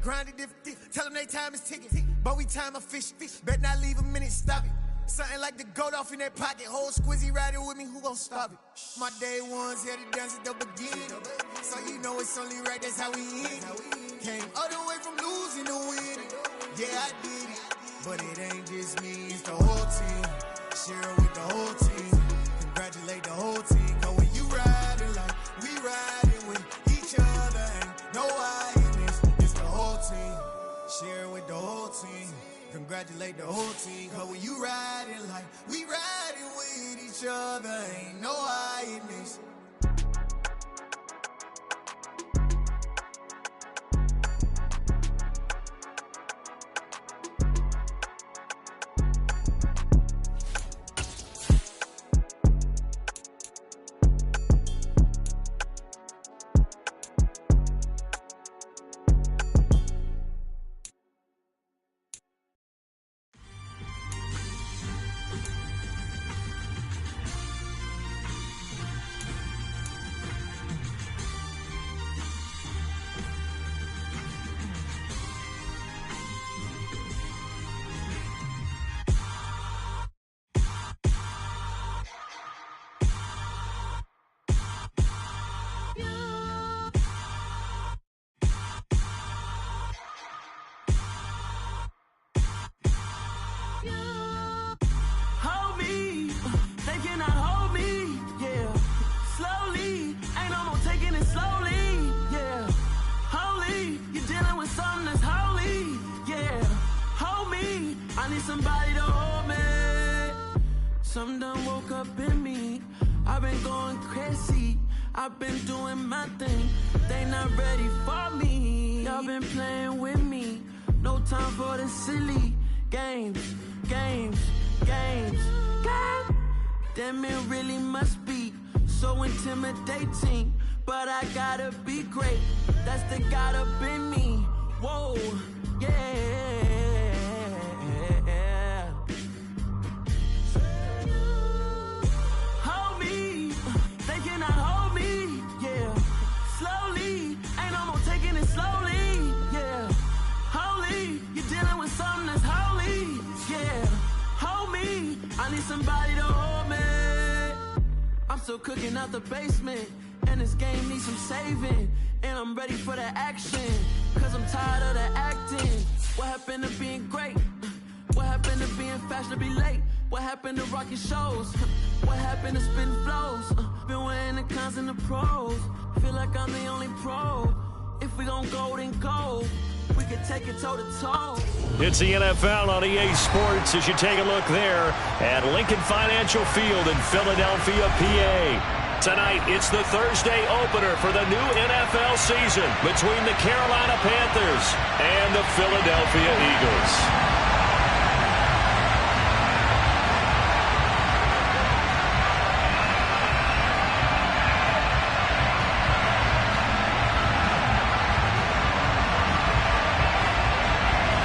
grinded different. Tell them they time is ticking. But we time a fish. Bet not leave a minute, stop it. Something like the goat off in that pocket. Whole squizzy riding with me, who gon' stop it? My day ones here to dance at the beginning. So you know it's only right, that's how we end. Came all the way from losing to winning. Yeah, I did it. But it ain't just me, it's the whole team. Share it with the whole team. Congratulate the whole team. Cause when you riding like we riding with each other, ain't no I in this. It's the whole team. Share it with the whole team. Congratulate the whole team. Cause when you riding like we riding with each other, ain't no I in this. Somebody to hold me. Something done woke up in me. I've been going crazy. I've been doing my thing. They not ready for me. Y'all been playing with me. No time for the silly games. Damn, it really must be so intimidating. But I gotta be great. That's the God up in me. Whoa, yeah. Somebody to hold me. I'm still cooking out the basement, and this game needs some saving. And I'm ready for the action, cause I'm tired of the acting. What happened to being great? What happened to being fashionably late? What happened to rocking shows? What happened to spitting flows? Been wearing the cons and the pros. Feel like I'm the only pro. If we gon' go, then go. We can take it toe to toe. It's the NFL on EA Sports as you take a look there at Lincoln Financial Field in Philadelphia, PA. Tonight, it's the Thursday opener for the new NFL season between the Carolina Panthers and the Philadelphia Eagles.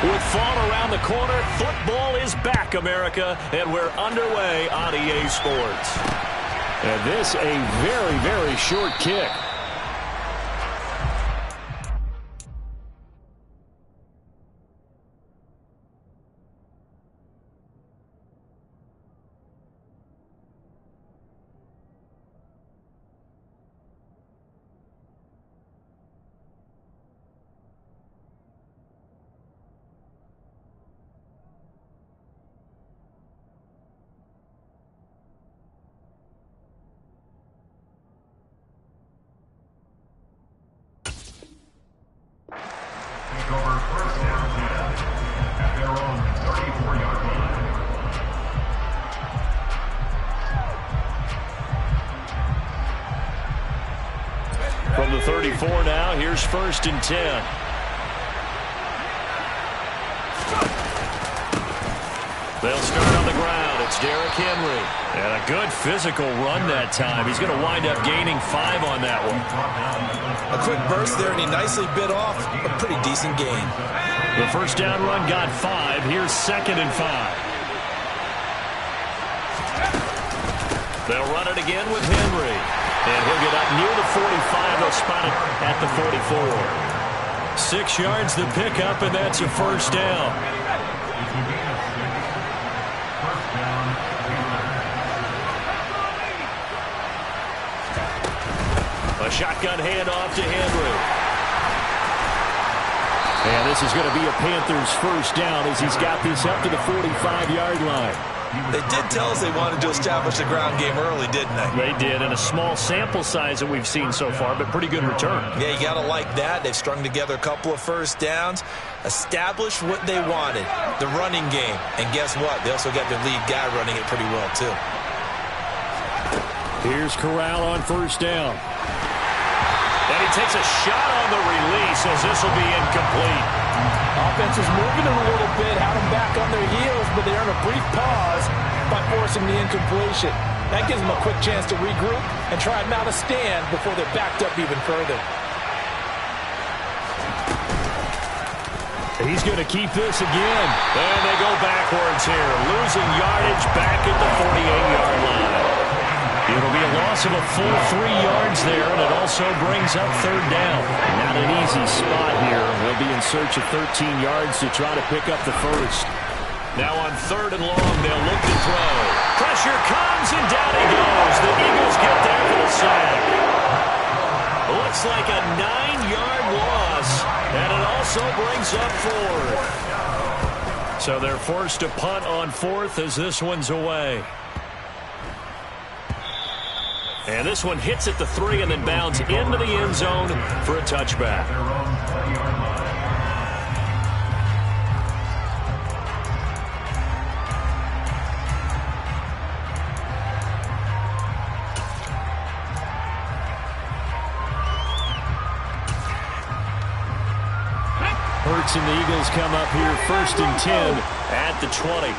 With fall around the corner, football is back, America, and we're underway on EA Sports. And this a very, very short kick. From the 34 now, here's 1st and 10. They'll start on the ground. It's Derrick Henry. And a good physical run that time. He's going to wind up gaining 5 on that one. A quick burst there, and he nicely bit off a pretty decent gain. The first down run got 5. Here's 2nd and 5. They'll run it again with Henry. And he'll get up near the 45. They'll spot it at the 44. 6 yards the pickup, and that's a first down. A shotgun handoff to Henry. And this is going to be a Panthers first down as he's got this up to the 45-yard line. They did tell us they wanted to establish the ground game early, didn't they? They did, and a small sample size that we've seen so far, but pretty good return. Yeah, you got to like that. They've strung together a couple of first downs, established what they wanted, the running game. And guess what? They also got their lead guy running it pretty well, too. Here's Corral on first down. And he takes a shot on the release as this will be incomplete. Offense is moving it a little bit, had them back on their heels, but they earn a brief pause by forcing the incompletion. That gives them a quick chance to regroup and try and mount a stand before they're backed up even further. He's going to keep this again. And they go backwards here, losing yardage back at the 48-yard line. It'll be a loss of a full 3 yards there, and it also brings up third down. Not an easy spot here. They'll be in search of 13 yards to try to pick up the first. Now on third and long, they'll look to throw. Pressure comes, and down he goes. The Eagles get there for the sack. Looks like a 9-yard loss, and it also brings up fourth. So they're forced to punt on fourth as this one's away. And this one hits at the 3 and then bounds into the end zone for a touchback. Hurts and the Eagles come up here 1st and 10 at the 20.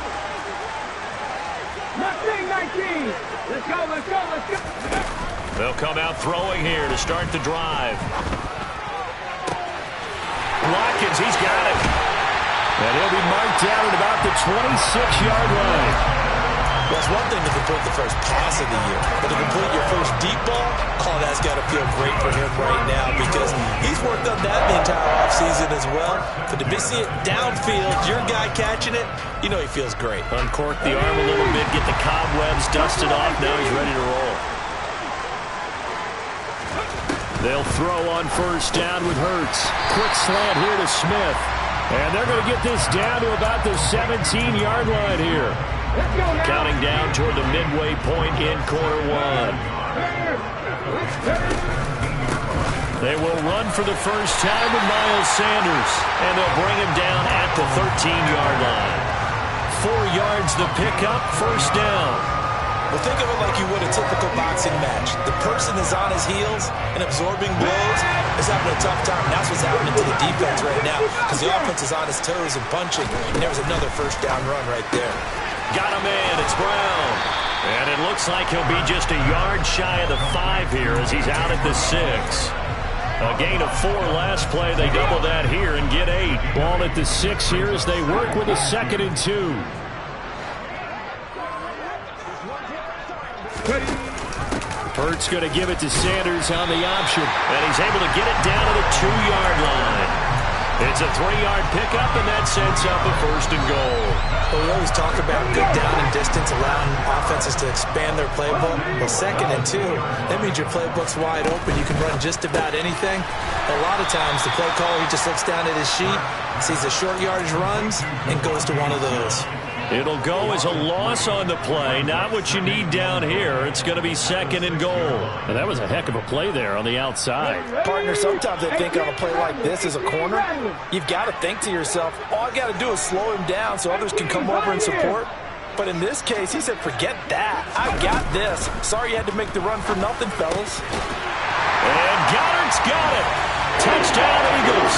19. Let's go, let's go, let's go. They'll come out throwing here to start the drive. Watkins, he's got it. And he'll be marked down at about the 26-yard line. Well, it's one thing to complete the first pass of the year, but to complete your first deep ball, that's got to feel great for him right now because he's worked on that the entire offseason as well. But to see it downfield, your guy catching it, you know he feels great. Uncork the arm a little bit, get the cobwebs dusted off. Now he's ready to roll. They'll throw on first down with Hurts. Quick slant here to Smith. And they're going to get this down to about the 17-yard line here. Counting down toward the midway point in quarter one. They will run for the first time with Miles Sanders, and they'll bring him down at the 13-yard line. 4 yards the pickup, first down. Well, think of it like you would a typical boxing match. The person is on his heels and absorbing blows is having a tough time. That's what's happening to the defense right now because the offense is on his toes and punching, and there was another first down run right there. Got a man, it's Brown. And it looks like he'll be just a yard shy of the 5 here as he's out at the 6. A gain of 4 last play. They double that here and get 8. Ball at the 6 here as they work with a 2nd and 2. Hurts going to give it to Sanders on the option. And he's able to get it down to the 2-yard line. It's a 3-yard pickup, and that sets up a 1st and goal. Well, we always talk about good down and distance, allowing offenses to expand their playbook. Well, 2nd and 2, that means your playbook's wide open. You can run just about anything. A lot of times, the play caller, he just looks down at his sheet, sees the short yardage runs, and goes to one of those. It'll go as a loss on the play. Not what you need down here. It's going to be 2nd and goal. And that was a heck of a play there on the outside. Partner, sometimes I think on a play like this as a corner, you've got to think to yourself, all I got to do is slow him down so others can come over and support. But in this case, he said, forget that. I got this. Sorry you had to make the run for nothing, fellas. And Goddard's got it. Touchdown, Eagles.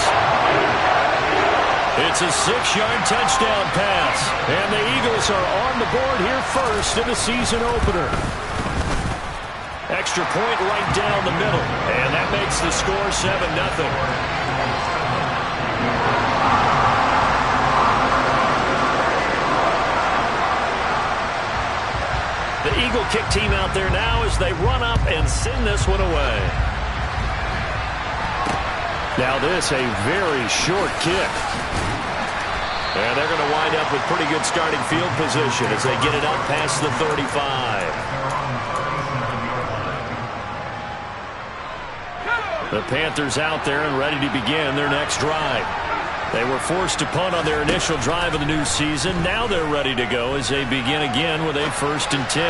It's a 6-yard touchdown pass. And the Eagles are on the board here first in the season opener. Extra point right down the middle. And that makes the score 7-0. The Eagle kick team out there now as they run up and send this one away. Now this, a very short kick. And they're going to wind up with pretty good starting field position as they get it up past the 35. The Panthers out there and ready to begin their next drive. They were forced to punt on their initial drive of the new season. Now they're ready to go as they begin again with a 1st and 10.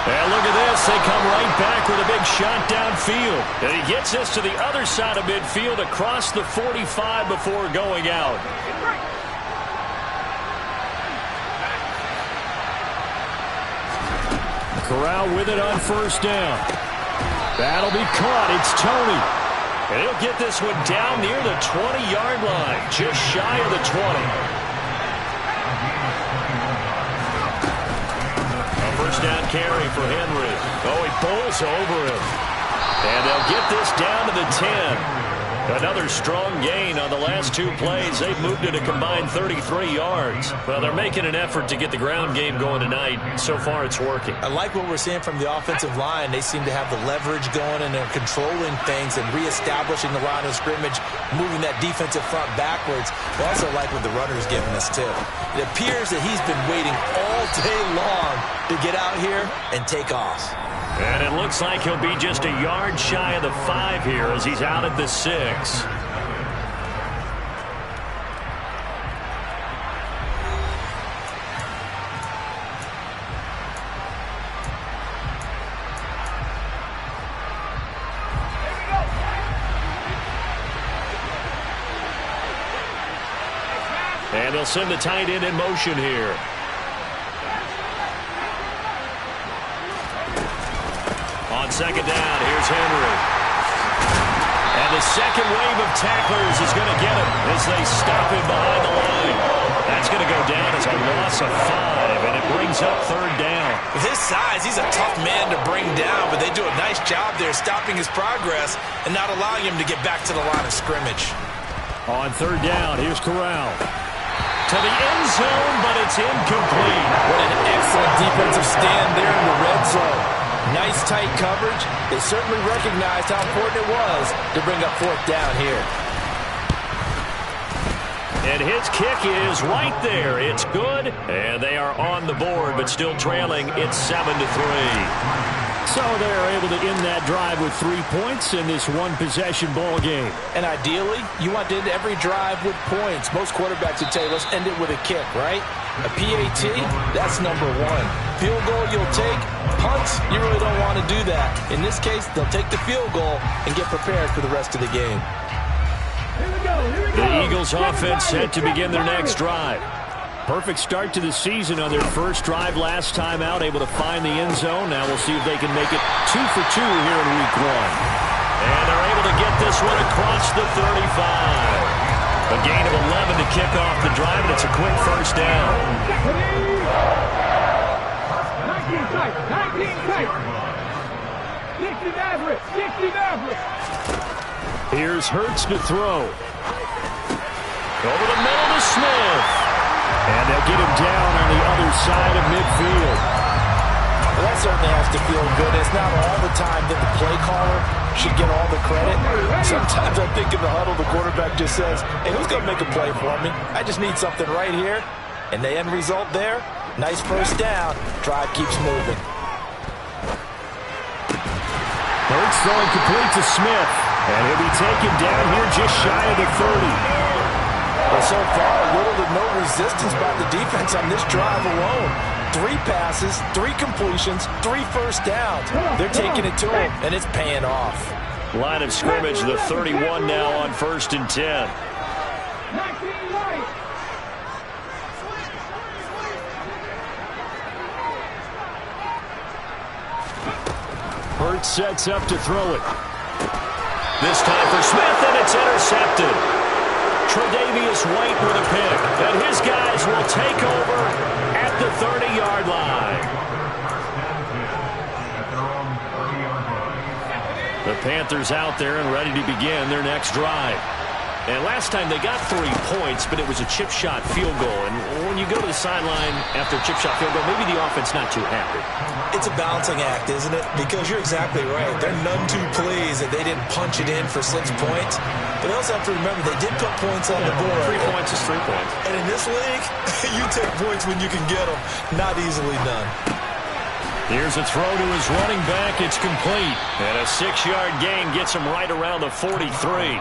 And look at this. They come right back with a big shot downfield. And he gets this to the other side of midfield across the 45 before going out. Corral with it on 1st down. That'll be caught. It's Tony. And he'll get this one down near the 20-yard line, just shy of the 20. A 1st down carry for Henry. Oh, he bowls over him. And they'll get this down to the 10. Another strong gain on the last 2 plays. They've moved it a combined 33 yards. Well, they're making an effort to get the ground game going tonight. So far, it's working. I like what we're seeing from the offensive line. They seem to have the leverage going, and they're controlling things and reestablishing the line of scrimmage, moving that defensive front backwards. I also like what the runner's giving us, too. It appears that he's been waiting all day long to get out here and take off. And it looks like he'll be just a yard shy of the 5 here as he's out at the 6. And they'll send the tight end in motion here. On 2nd down, here's Henry. And the second wave of tacklers is going to get him as they stop him behind the line. That's going to go down as a loss of 5, and it brings up 3rd down. With his size, he's a tough man to bring down, but they do a nice job there stopping his progress and not allowing him to get back to the line of scrimmage. On 3rd down, here's Corral. To the end zone, but it's incomplete. What an excellent defensive stand there in the red zone. Nice tight coverage. They certainly recognized how important it was to bring up 4th down here. And his kick is right there. It's good, and they are on the board, but still trailing. It's 7-3. So they're able to end that drive with 3 points in this one-possession ball game. And ideally, you want to end every drive with points. Most quarterbacks would say, let's end it with a kick, right? A PAT, that's number 1. Field goal you'll take. Punts, you really don't want to do that. In this case, they'll take the field goal and get prepared for the rest of the game. The Eagles offense set to begin their next drive. Perfect start to the season on their first drive last time out, able to find the end zone. Now we'll see if they can make it 2 for 2 here in week 1. And they're able to get this one across the 35. A gain of 11 to kick off the drive, and it's a quick 1st down. 19 tight. 19 tight. 60 average. 60 average. Here's Hurts to throw. Over the middle to Smith. And they'll get him down on the other side of midfield. Well, that certainly has to feel good. It's not all the time that the play caller should get all the credit. Sometimes I think in the huddle, the quarterback just says, hey, who's going to make a play for me? I just need something right here. And the end result there, nice 1st down. Drive keeps moving. Hurts throwing complete to Smith. And he'll be taken down here just shy of the 30. Well, so far, little to no resistance by the defense on this drive alone. 3 passes, 3 completions, 3 1st downs. They're taking it to him, and it's paying off. Line of scrimmage, the 31 now on 1st and 10. Hurts sets up to throw it. This time for Smith, and it's intercepted. Tre'Davious White with a pick, and his guys will take over at the 30-yard line. The Panthers out there and ready to begin their next drive. And last time they got 3 points, but it was a chip shot field goal. And when you go to the sideline after a chip shot field goal, maybe the offense not too happy. It's a balancing act, isn't it? Because you're exactly right. They're none too pleased that they didn't punch it in for 6 points. But they also have to remember they did put points on the board. 3 points is 3 points. And in this league, you take points when you can get them. Not easily done. Here's a throw to his running back. It's complete. And a 6-yard gain gets him right around the 43.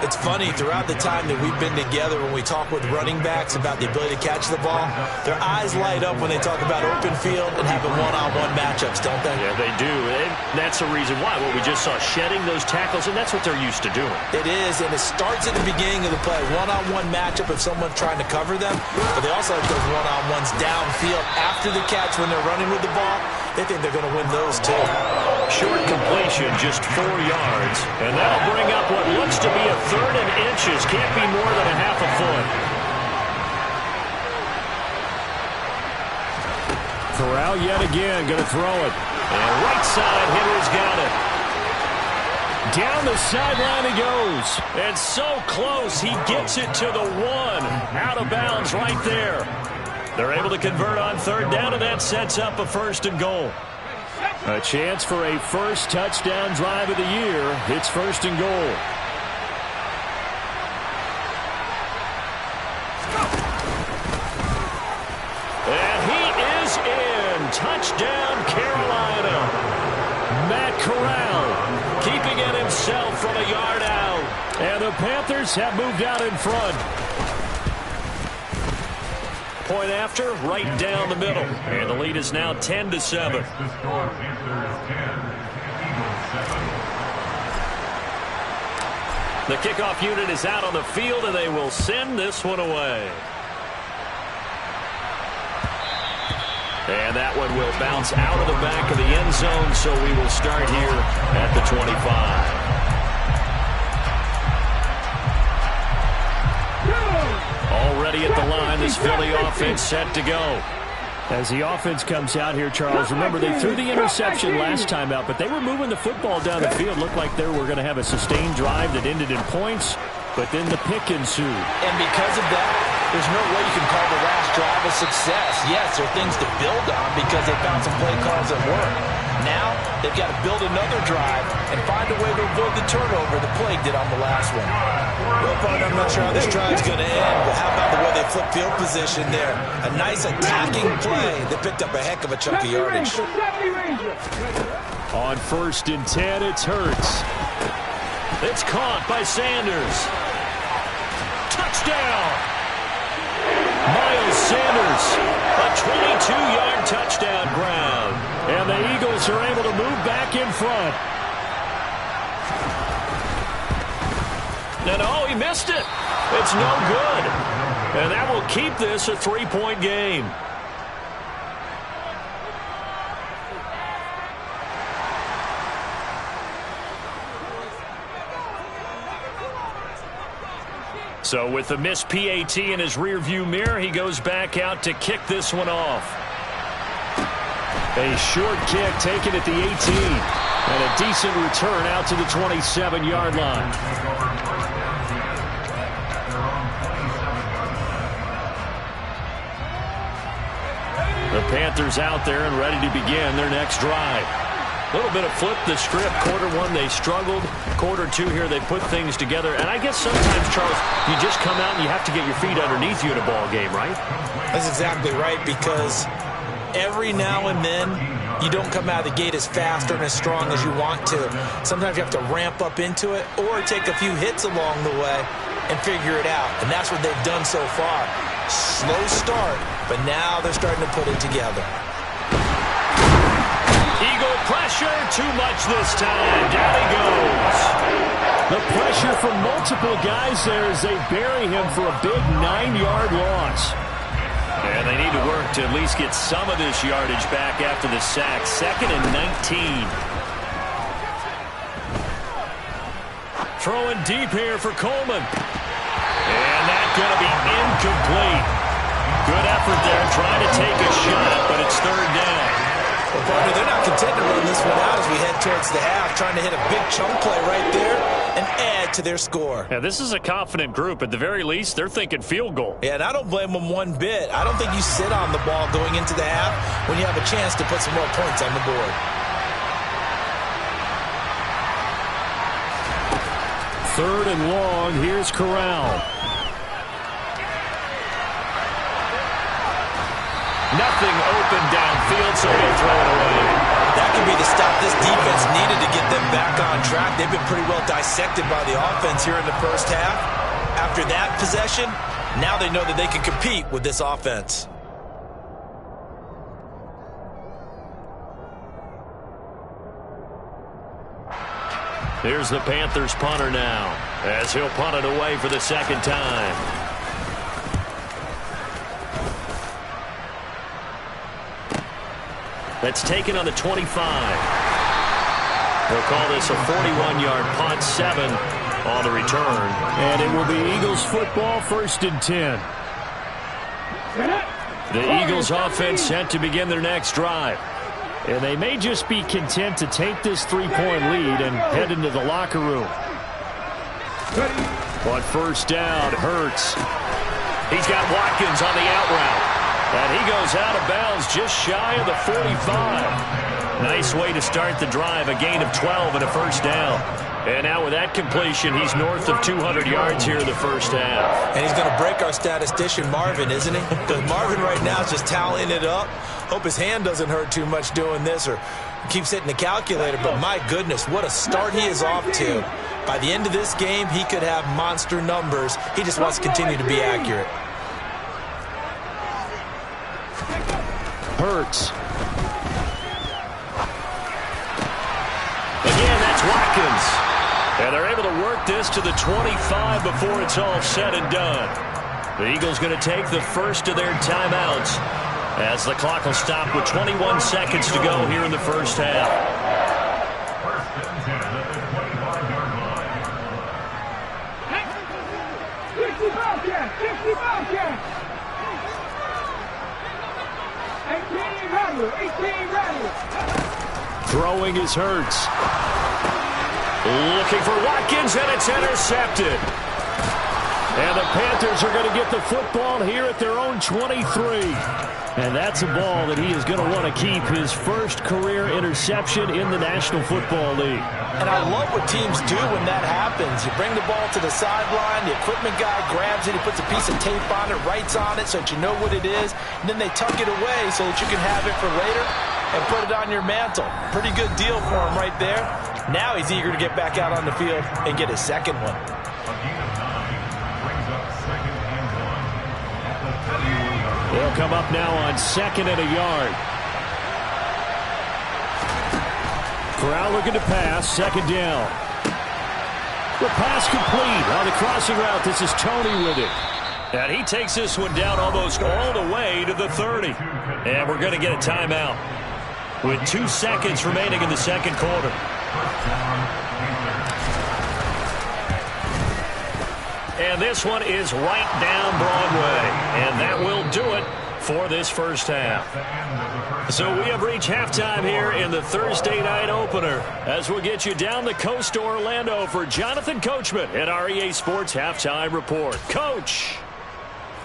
It's funny, throughout the time that we've been together, when we talk with running backs about the ability to catch the ball, their eyes light up when they talk about open field and having one-on-one matchups, don't they? Yeah, they do. And that's the reason why. What we just saw, shedding those tackles, and that's what they're used to doing. It is, and it starts at the beginning of the play. One-on-one matchup if someone's trying to cover them, but they also have those one-on-ones downfield after the catch when they're running with the ball. They think they're going to win those, too. Short completion, just 4 yards. And that'll bring up what looks to be a 3rd and inches. Can't be more than a half a foot. Corral yet again, going to throw it. And right side hitter's got it. Down the sideline he goes. And so close, he gets it to the 1. Out of bounds right there. They're able to convert on 3rd down, and that sets up a 1st and goal. A chance for a first touchdown drive of the year. It's 1st and goal. And he is in. Touchdown, Carolina. Matt Corral keeping it himself from a yard out. And the Panthers have moved out in front. Point after, right down the middle. And the lead is now 10-7. The kickoff unit is out on the field, and they will send this one away. And that one will bounce out of the back of the end zone, so we will start here at the 25. Already at the line, this Philly offense set to go. As the offense comes out here, Charles, remember they threw the interception last time out, but they were moving the football down the field. Looked like they were going to have a sustained drive that ended in points, but then the pick ensued. And because of that, there's no way you can call the last drive a success. Yes, there are things to build on because they found some play calls that work. Now, they've got to build another drive and find a way to avoid the turnover the Plague did on the last one. Well, partner, I'm not sure how this drive's going to end, but how about the way they flip field position there? A nice attacking play. They picked up a heck of a chunk of yardage. On 1st and 10, it's Hurts. It's caught by Sanders. Touchdown! Miles Sanders, a 22-yard touchdown ground. And the Eagles are able to move back in front. And oh, he missed it. It's no good. And that will keep this a 3-point game. So with the missed PAT in his rearview mirror, he goes back out to kick this one off. A short kick taken at the 18. And a decent return out to the 27-yard line. The Panthers out there and ready to begin their next drive. A little bit of flip the script. Quarter 1, they struggled. Quarter 2 here, they put things together. And I guess sometimes, Charles, you just come out and you have to get your feet underneath you in a ball game, right? That's exactly right, because every now and then you don't come out of the gate as fast or as strong as you want to. Sometimes you have to ramp up into it or take a few hits along the way and figure it out. And that's what they've done so far. Slow start, but now they're starting to put it together. Eagle pressure, too much this time. Down he goes. The pressure from multiple guys there as they bury him for a big 9-yard loss. And they need to work to at least get some of this yardage back after the sack. 2nd and 19. Throwing deep here for Coleman. And that's going to be incomplete. Good effort there trying to take a shot, but it's 3rd down. Well, partner, they're not content to run this one out as we head towards the half, trying to hit a big chunk play right there and add to their score. Yeah, this is a confident group. At the very least, they're thinking field goal. Yeah, and I don't blame them one bit. I don't think you sit on the ball going into the half when you have a chance to put some more points on the board. Third and long. Here's Corral. Nothing open downfield, so he'll throw it away. That could be the stop this defense needed to get them back on track. They've been pretty well dissected by the offense here in the first half. After that possession, now they know that they can compete with this offense. Here's the Panthers punter now, as he'll punt it away for the second time. That's taken on the 25. They'll call this a 41-yard punt, 7 on the return. And it will be Eagles football, 1st and 10. The Eagles offense set to begin their next drive. And they may just be content to take this 3-point lead and head into the locker room. On first down, Hurts. He's got Watkins on the out route. And he goes out of bounds just shy of the 45. Nice way to start the drive, a gain of 12 and a first down. And now with that completion, he's north of 200 yards here in the first half. And he's going to break our statistician Marvin, isn't he? Because Marvin right now is just tallying it up. Hope his hand doesn't hurt too much doing this or keeps hitting the calculator. But my goodness, what a start he is off to. By the end of this game, he could have monster numbers. He just wants to continue to be accurate. Hurts. Again, that's Watkins. And they're able to work this to the 25 before it's all said and done. The Eagles going to take the first of their timeouts as the clock will stop with 21 seconds to go here in the first half. Throwing is Hurts. Looking for Watkins, and it's intercepted. And the Panthers are going to get the football here at their own 23. And that's a ball that he is going to want to keep, his first career interception in the National Football League. And I love what teams do when that happens. You bring the ball to the sideline, the equipment guy grabs it, he puts a piece of tape on it, writes on it so that you know what it is, and then they tuck it away so that you can have it for later and put it on your mantle. Pretty good deal for him right there. Now he's eager to get back out on the field and get his second one. They'll come up now on 2nd and a yard. Corral looking to pass, 2nd down. The pass complete on the crossing route. This is Tony with it. And he takes this one down almost all the way to the 30. And we're going to get a timeout with 2 seconds remaining in the second quarter. And this one is right down Broadway. And that will do it for this first half. So we have reached halftime here in the Thursday night opener as we'll get you down the coast to Orlando for Jonathan Coachman at our EA Sports Halftime Report. Coach!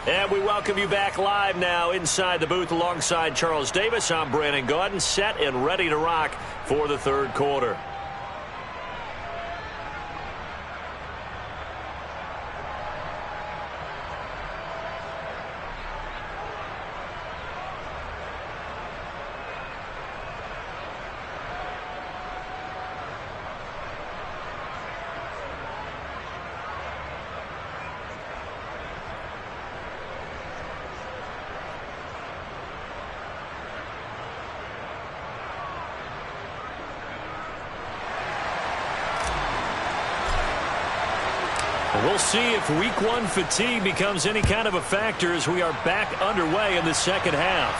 And we welcome you back live now inside the booth alongside Charles Davis. I'm Brandon Gaudin, set and ready to rock for the third quarter. We'll see if week one fatigue becomes any kind of a factor as we are back underway in the second half.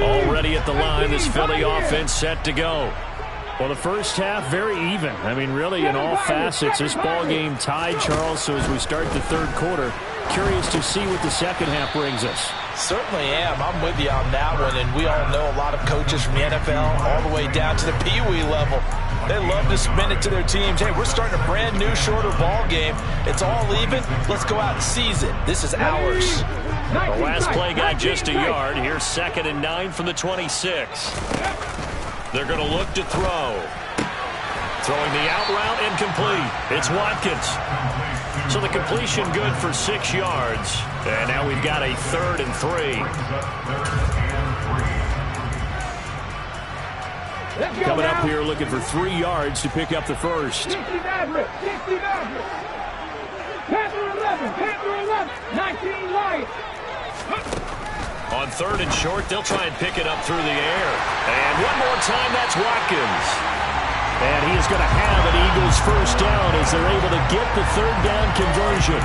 Already at the line, this Philly offense set to go. Well, the first half, very even. I mean, really, in all facets, this ball game tied, Charles. So as we start the third quarter, curious to see what the second half brings us. Certainly am. I'm with you on that one. And we all know a lot of coaches from the NFL all the way down to the Pee Wee level. They love to spin it to their teams. Hey, we're starting a brand new, shorter ball game. It's all even. Let's go out and seize it. This is ours. The last play got just a yard. Here's 2nd and 9 from the 26. They're going to look to throw. Throwing the out route, incomplete. It's Watkins. So the completion good for 6 yards. And now we've got a 3rd and 3. Coming up here looking for 3 yards to pick up the first. 60 Maverick, 60 Maverick. Panther 11, Panther 11, 19 Lions. On 3rd and short, they'll try and pick it up through the air. And one more time, that's Watkins. And he is going to have an Eagles first down as they're able to get the 3rd down conversion.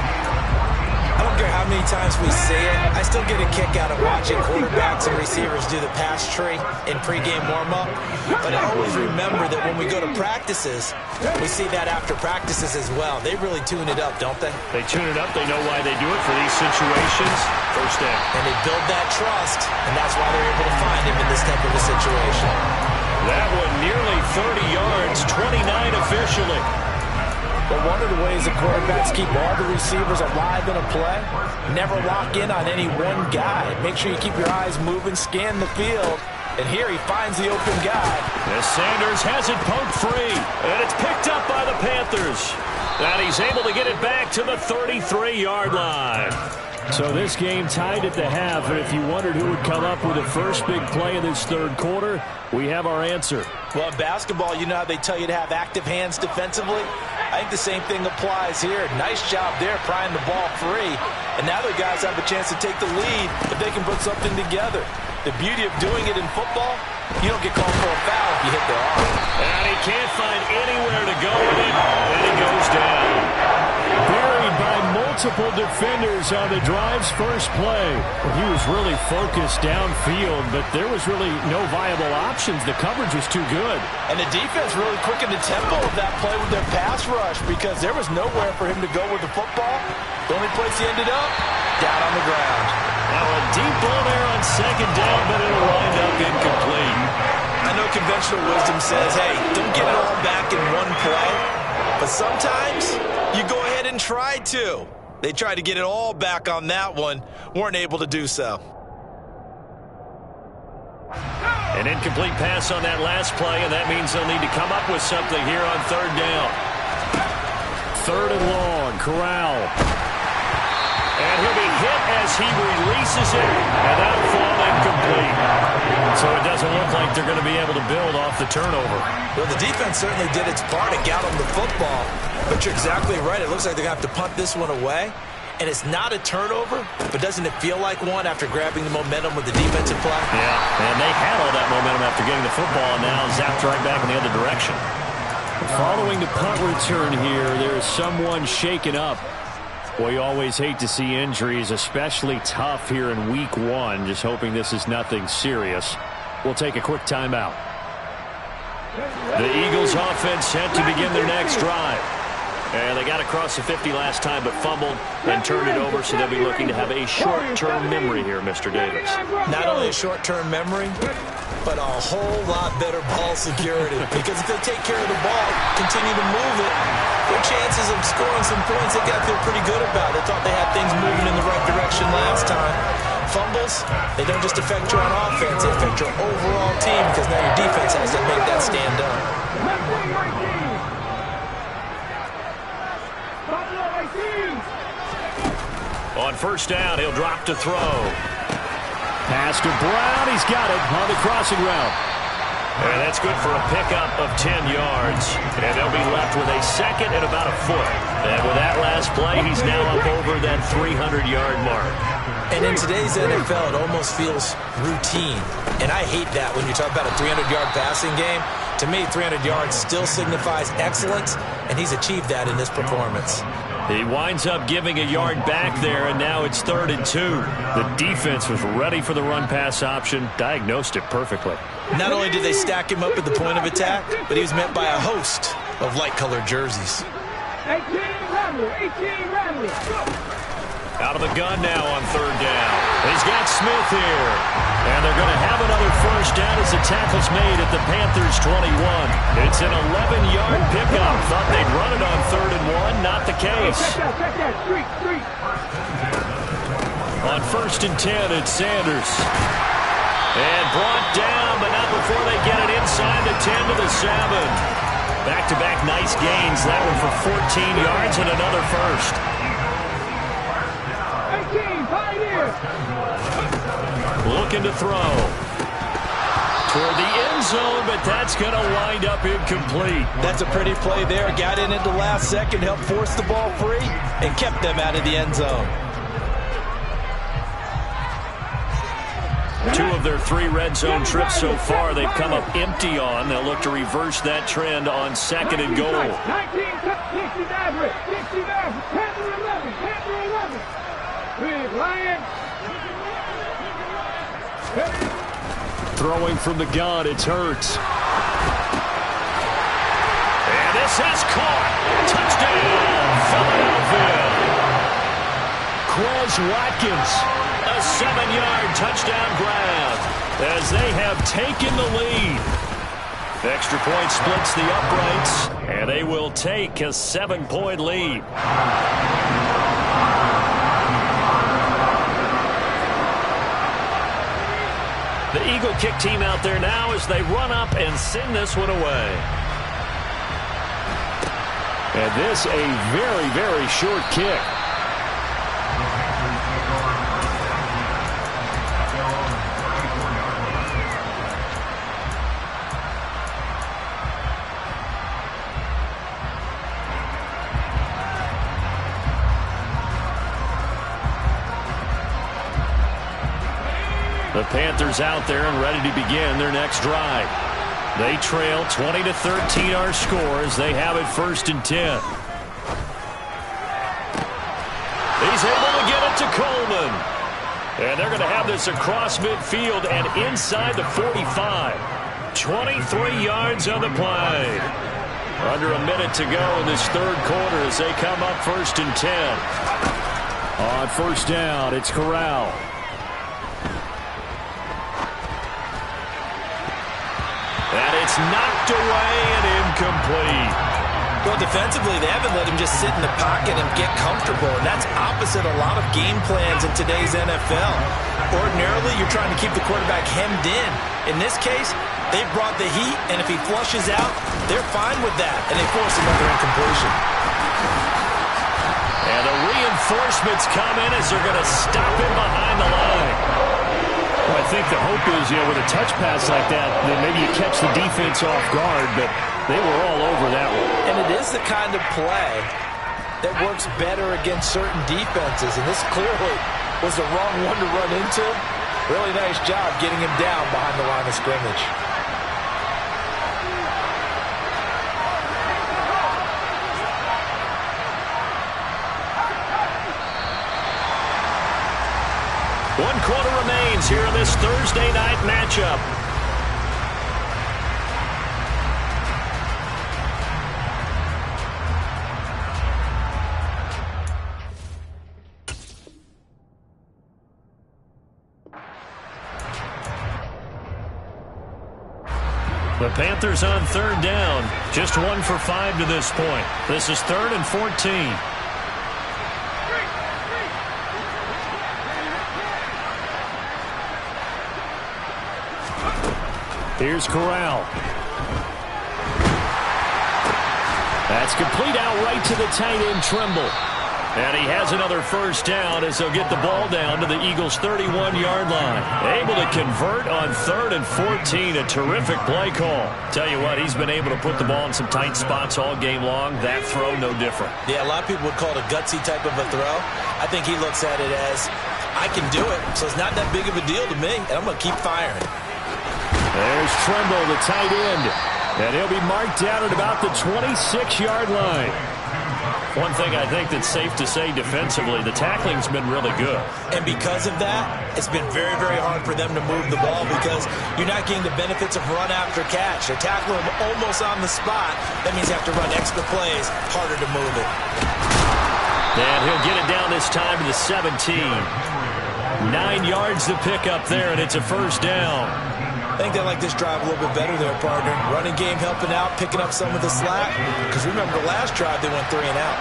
I don't care how many times we see it. I still get a kick out of watching quarterbacks and receivers do the pass tree in pregame warm-up. But I always remember that when we go to practices, we see that after practices as well. They really tune it up, don't they? They tune it up. They know why they do it for these situations. First down. And they build that trust, and that's why they're able to find him in this type of a situation. That one nearly 30 yards, 29 officially. But one of the ways that quarterbacks keep all the receivers alive in a play, never lock in on any one guy. Make sure you keep your eyes moving, scan the field, and here he finds the open guy. As Sanders has it poked free, and it's picked up by the Panthers. And he's able to get it back to the 33-yard line. So this game tied at the half, and if you wondered who would come up with the first big play in this third quarter, we have our answer. Well, in basketball, you know how they tell you to have active hands defensively? I think the same thing applies here. Nice job there prying the ball free. And now the guys have a chance to take the lead if they can put something together. The beauty of doing it in football, you don't get called for a foul if you hit the arm. And he can't find anywhere to go with it, and he goes down. Buried by multiple defenders on the drive's first play. Well, he was really focused downfield, but there was really no viable options. The coverage was too good. And the defense really quickened the tempo of that play with their pass rush because there was nowhere for him to go with the football. The only place he ended up, down on the ground. Now a deep ball there on 2nd down, but it'll wind up incomplete. I know conventional wisdom says, hey, don't get it all back in one play. But sometimes you go ahead and try to. They tried to get it all back on that one, weren't able to do so. An incomplete pass on that last play, and that means they'll need to come up with something here on 3rd down. 3rd and long, Corral. And he'll be hit as he releases it, and that'll fall incomplete. So it doesn't look like they're going to be able to build off the turnover. Well, the defense certainly did its part to get them the football. But you're exactly right. It looks like they're going to have to punt this one away. And it's not a turnover, but doesn't it feel like one after grabbing the momentum with the defensive play? Yeah, and they had all that momentum after getting the football, and now zapped right back in the other direction. Following the punt return here, there's someone shaken up. Well, you always hate to see injuries, especially tough here in week 1. Just hoping this is nothing serious. We'll take a quick timeout. The Eagles offense set to begin their next drive. And they got across the 50 last time, but fumbled and turned it over, so they'll be looking to have a short-term memory here, Mr. Davis. Not only a short-term memory, but a whole lot better ball security. Because if they take care of the ball, continue to move it, their chances of scoring some points, they got to feel pretty good about. They thought they had things moving in the right direction last time. Fumbles, they don't just affect you on offense, they affect your overall team because now your defense has to make that stand up. On 1st down, he'll drop to throw. Pass to Brown. He's got it on the crossing route. And that's good for a pickup of 10 yards. And they'll be left with a 2nd and about a foot. And with that last play, he's now up over that 300-yard mark. And in today's NFL, it almost feels routine. And I hate that when you talk about a 300-yard passing game. To me, 300 yards still signifies excellence, and he's achieved that in this performance. He winds up giving a yard back there, and now it's 3rd and 2. The defense was ready for the run-pass option, diagnosed it perfectly. Not only did they stack him up at the point of attack, but he was met by a host of light-colored jerseys. 18 Rattler. Out of the gun now on 3rd down. He's got Smith here. And they're going to have another first down as the tackle's made at the Panthers' 21. It's an 11-yard pickup. Thought they'd run it on 3rd and 1. Not the case. Check that. Street. On 1st and 10, it's Sanders. And brought down, but not before they get it inside the 10 to the 7. Back-to-back nice gains. That one for 14 yards and another first. 18, Pioneer. Looking to throw. Toward the end zone, but that's going to wind up incomplete. That's a pretty play there. Got in at the last second, helped force the ball free, and kept them out of the end zone. 2 of their 3 red zone trips so far they've come up empty on. They'll look to reverse that trend on 2nd and goal. 19, 60 Maverick. Panther 11. Big Lion. Throwing from the gun, it's Hurts. And this is caught. Touchdown, Philadelphia. Quez Watkins. A 7-yard touchdown grab as they have taken the lead. The extra point splits the uprights, and they will take a 7-point lead. The Eagle kick team out there now as they run up and send this one away. And this a very, very short kick. The Panthers out there and ready to begin their next drive. They trail 20-13 our score as they have it 1st and 10. He's able to get it to Coleman. And they're going to have this across midfield and inside the 45. 23 yards on the play. Under a minute to go in this 3rd quarter as they come up 1st and 10. On 1st down, it's Corral. And it's knocked away and incomplete. Well, defensively, they haven't let him just sit in the pocket and get comfortable, and that's opposite a lot of game plans in today's NFL. Ordinarily, you're trying to keep the quarterback hemmed in. In this case, they brought the heat, and if he flushes out, they're fine with that, and they force another incompletion. And the reinforcements come in as they're going to stop him behind the line. Well, I think the hope is, with a touch pass like that, then maybe you catch the defense off guard, but they were all over that one. And it is the kind of play that works better against certain defenses, and this clearly was the wrong one to run into. Really nice job getting him down behind the line of scrimmage. One quarter remains here in this Thursday night matchup. The Panthers on 3rd down. Just 1 for 5 to this point. This is 3rd and 14. Here's Corral. That's complete outright to the tight end, Trimble. And he has another first down as they'll get the ball down to the Eagles' 31-yard line. Able to convert on 3rd and 14. A terrific play call. Tell you what, he's been able to put the ball in some tight spots all game long. That throw, no different. Yeah, a lot of people would call it a gutsy type of a throw. I think he looks at it as, I can do it, so it's not that big of a deal to me, and I'm going to keep firing. There's Trimble, the tight end. And he'll be marked down at about the 26-yard line. One thing I think that's safe to say defensively, the tackling's been really good. And because of that, it's been very, very hard for them to move the ball because you're not getting the benefits of run after catch. They're tackling them almost on the spot. That means you have to run extra plays, harder to move it. And he'll get it down this time to the 17. 9 yards to pick up there, and it's a first down. I think they like this drive a little bit better there, partner. Running game helping out, picking up some of the slack. Because remember, the last drive they went 3 and out.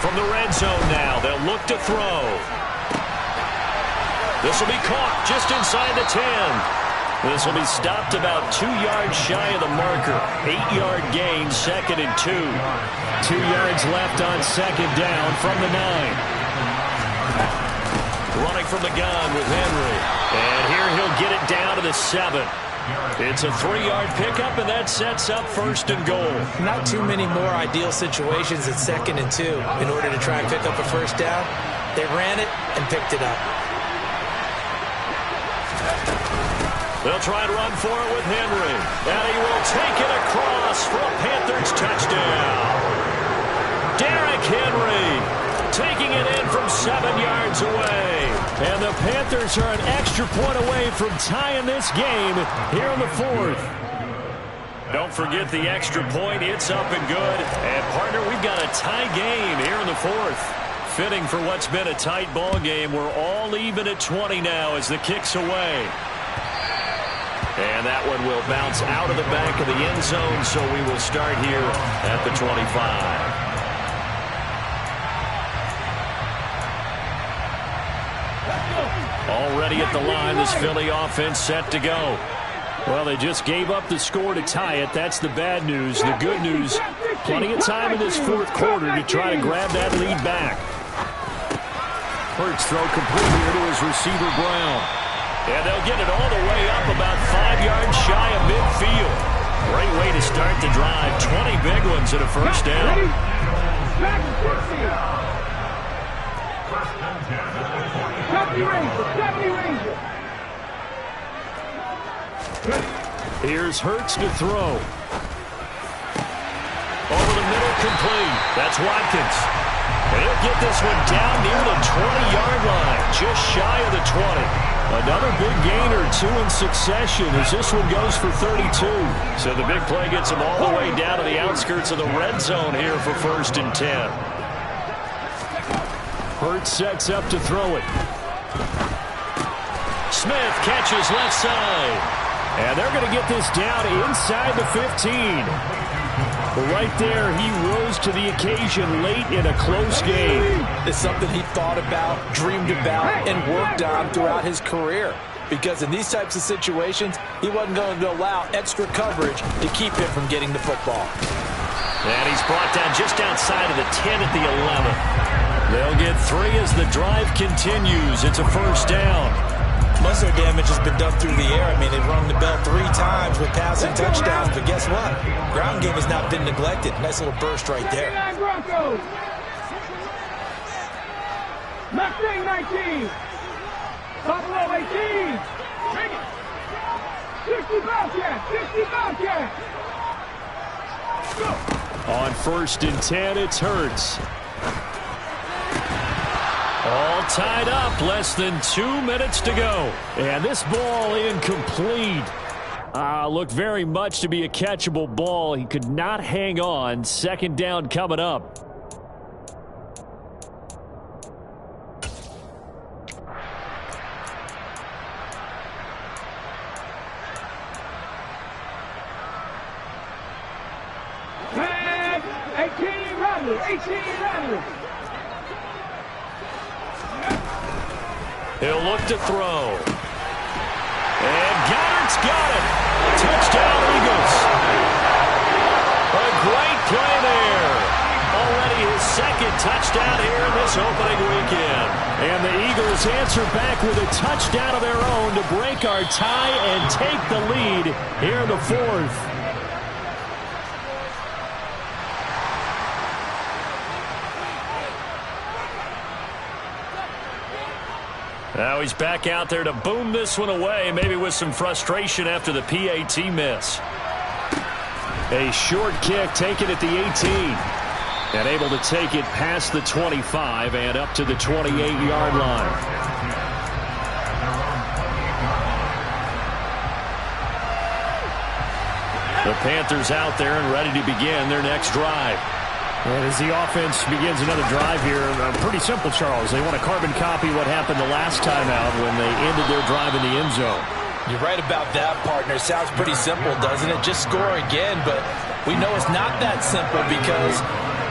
From the red zone now, they'll look to throw. This will be caught just inside the 10. This will be stopped about 2 yards shy of the marker. 8-yard gain, 2nd and 2. 2 yards left on second down from the 9. Running from the gun with Henry. And here he'll get it down to the 7. It's a 3-yard pickup, and that sets up 1st and goal. Not too many more ideal situations at 2nd and 2 in order to try and pick up a first down. They ran it and picked it up. They'll try and run for it with Henry. And he will take it across for a Panthers touchdown. Derrick Henry taking it in from 7 yards away. And the Panthers are an extra point away from tying this game here in the 4th. Don't forget the extra point. It's up and good. And, partner, we've got a tie game here in the 4th. Fitting for what's been a tight ball game. We're all even at 20 now as the kick's away. And that one will bounce out of the back of the end zone, so we will start here at the 25. Already at the line, this Philly offense set to go. Well, they just gave up the score to tie it. That's the bad news. The good news, plenty of time in this 4th quarter to try to grab that lead back. Hurts throw completely into his receiver, Brown. And they'll get it all the way up about 5 yards shy of midfield. Great way to start the drive. 20 big ones and a first down. Here's Hurts to throw. Over the middle, complete. That's Watkins. And he'll get this one down near the 20-yard line, just shy of the 20. Another big gain or 2 in succession as this one goes for 32. So the big play gets him all the way down to the outskirts of the red zone here for 1st and 10. Hurts sets up to throw it. Smith catches left side. And they're going to get this down inside the 15. Right there, he rose to the occasion late in a close game. It's something he thought about, dreamed about, and worked on throughout his career. Because in these types of situations, he wasn't going to allow extra coverage to keep him from getting the football. And he's brought down just outside of the 10 at the 11. They'll get 3 as the drive continues. It's a first down. Most of their damage has been done through the air. I mean, they've rung the bell 3 times with passing touchdowns, but guess what? Ground game has not been neglected. Nice little burst right there. Mustang 19. Buffalo 18. 60 Bobcat. 60 Bobcat. On 1st and 10, it's Hurts. All tied up, less than 2 minutes to go. And this ball incomplete. Looked very much to be a catchable ball. He could not hang on. 2nd down coming up. Flag, 18 Rattler, 18 Rattler. He'll look to throw. And Goddard's got it. Touchdown, Eagles. A great play there. Already his 2nd touchdown here in this opening weekend. And the Eagles answer back with a touchdown of their own to break our tie and take the lead here in the 4th. Now he's back out there to boom this one away, maybe with some frustration after the PAT miss. A short kick taken at the 18. And able to take it past the 25 and up to the 28-yard line. The Panthers out there and ready to begin their next drive. And as the offense begins another drive here, pretty simple, Charles. They want to carbon copy what happened the last time out when they ended their drive in the end zone. You're right about that, partner. Sounds pretty simple, doesn't it? Just score again, but we know it's not that simple because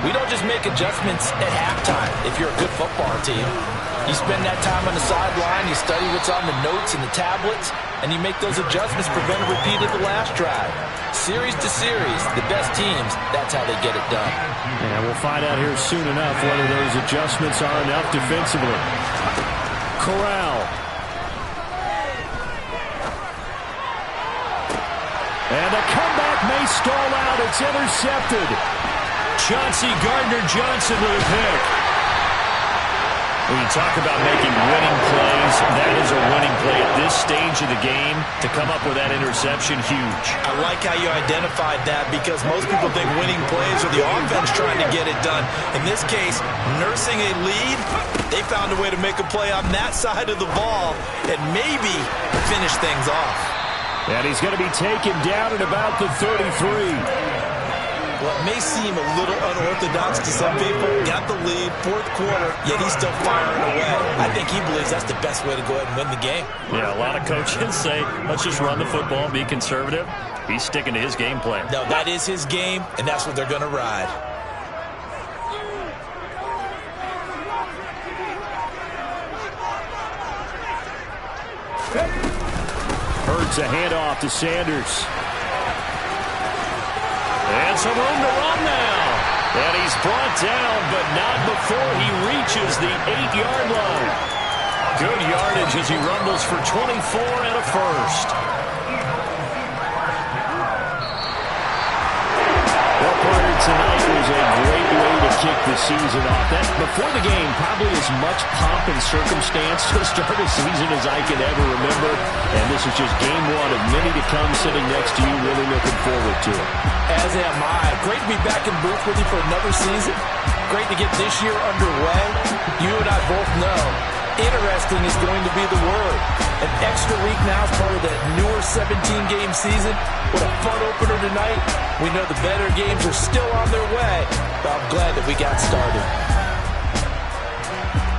we don't just make adjustments at halftime if you're a good football team. You spend that time on the sideline, you study what's on the notes and the tablets, and you make those adjustments, prevent a repeat of the last drive. Series to series, the best teams, that's how they get it done. And we'll find out here soon enough whether those adjustments are enough defensively. Corral. And the comeback may stall out. It's intercepted. Chauncey Gardner-Johnson with a pick. When you talk about making winning plays, that is a winning play at this stage of the game. To come up with that interception, huge. I like how you identified that because most people think winning plays are the offense trying to get it done. In this case, nursing a lead, they found a way to make a play on that side of the ball and maybe finish things off. And he's going to be taken down at about the 33. Well, it may seem a little unorthodox to some people. Got the lead, fourth quarter, yet he's still firing away. I think he believes that's the best way to go ahead and win the game. Yeah, a lot of coaches say, let's just run the football, be conservative. He's sticking to his game plan. No, that is his game, and that's what they're going to ride. Hurts a handoff to Sanders. And some room to run now. And he's brought down, but not before he reaches the 8-yard line. Good yardage as he rumbles for 24 and a first. Well, partner, tonight was a great way to kick the season off. That, before the game, probably as much pomp and circumstance to start a season as I can ever remember. And this is just game one of many to come sitting next to you. Really looking forward to it. As am I. Great to be back in booth with you for another season. Great to get this year underway. You and I both know interesting is going to be the word. An extra week now as part of that newer 17-game season. What a fun opener tonight. We know the better games are still on their way, but I'm glad that we got started.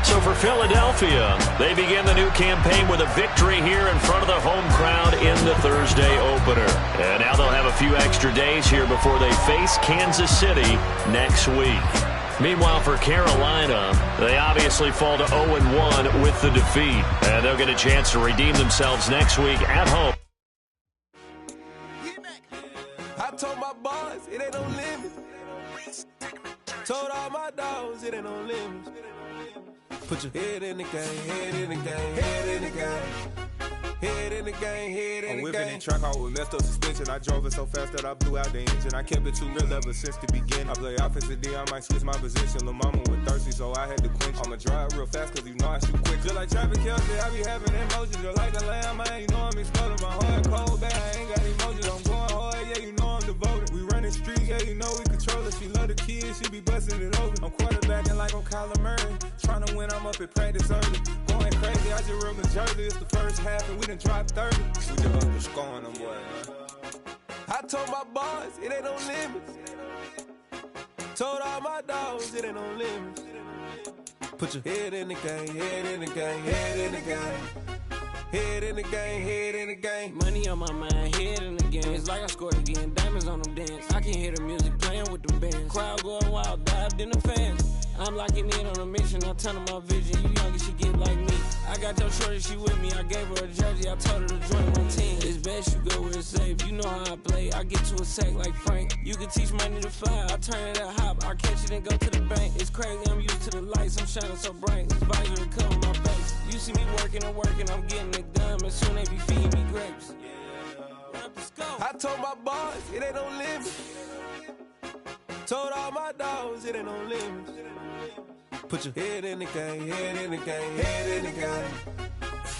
So for Philadelphia, they begin the new campaign with a victory here in front of the home crowd in the Thursday opener. And now they'll have a few extra days here before they face Kansas City next week. Meanwhile, for Carolina, they obviously fall to 0-1 with the defeat. And they'll get a chance to redeem themselves next week at home. I told my boys it ain't no limit. Told all my dogs it ain't no limit. Put your head in the game, head in the game, head in the game. Head in the game, head in the game. I'm whipping the track out with messed up suspension. I drove it so fast that I blew out the engine. I kept it too real ever since the beginning. I play offensive D, I might switch my position. Lil' mama was thirsty, so I had to quench. I'ma drive real fast, cause you know I shoot quick. Just like traffic Kelsey, I be having emotions. Just like the lamb, man, you know I'm exploding. My heart cold, bad, I ain't got emotions. I'm going hard, yeah, you know I'm devoted. We running streets, yeah, you know we control it. She love the kids, she be busting it over. I'm quarterbacking like I'm Kyler Murray. Trying to win, I'm up at practice early. Going crazy, I just rubbed the jersey. It's the first half, and we done dropped 30. We just up the scoring them, boy, man. I told my boys, it ain't no limits. Told all my dogs, it ain't no limits. Put your head in the game, head in the game, head in the game. Head in the game, head in the game. Money on my mind, head in the game. It's like I scored again, diamonds on them dance. I can hear the music playing with them bands. Crowd going wild, dived in the fans. I'm locking in on a mission, I turn on my vision. You young and she get like me. I got your shorty, she with me. I gave her a jersey, I told her to join my team. It's best you go where it's safe. You know how I play. I get to a sack like Frank. You can teach money to fly. I turn it at hop. I catch it and go to the bank. It's crazy, I'm used to the lights. I'm shining so bright. This visor cover my face. You see me working and working, I'm getting it done. And soon they be feeding me grapes. I told my boys, it ain't no limit. Told all my dogs, it ain't no limit. Put your head in the game, head in the game, head in the game.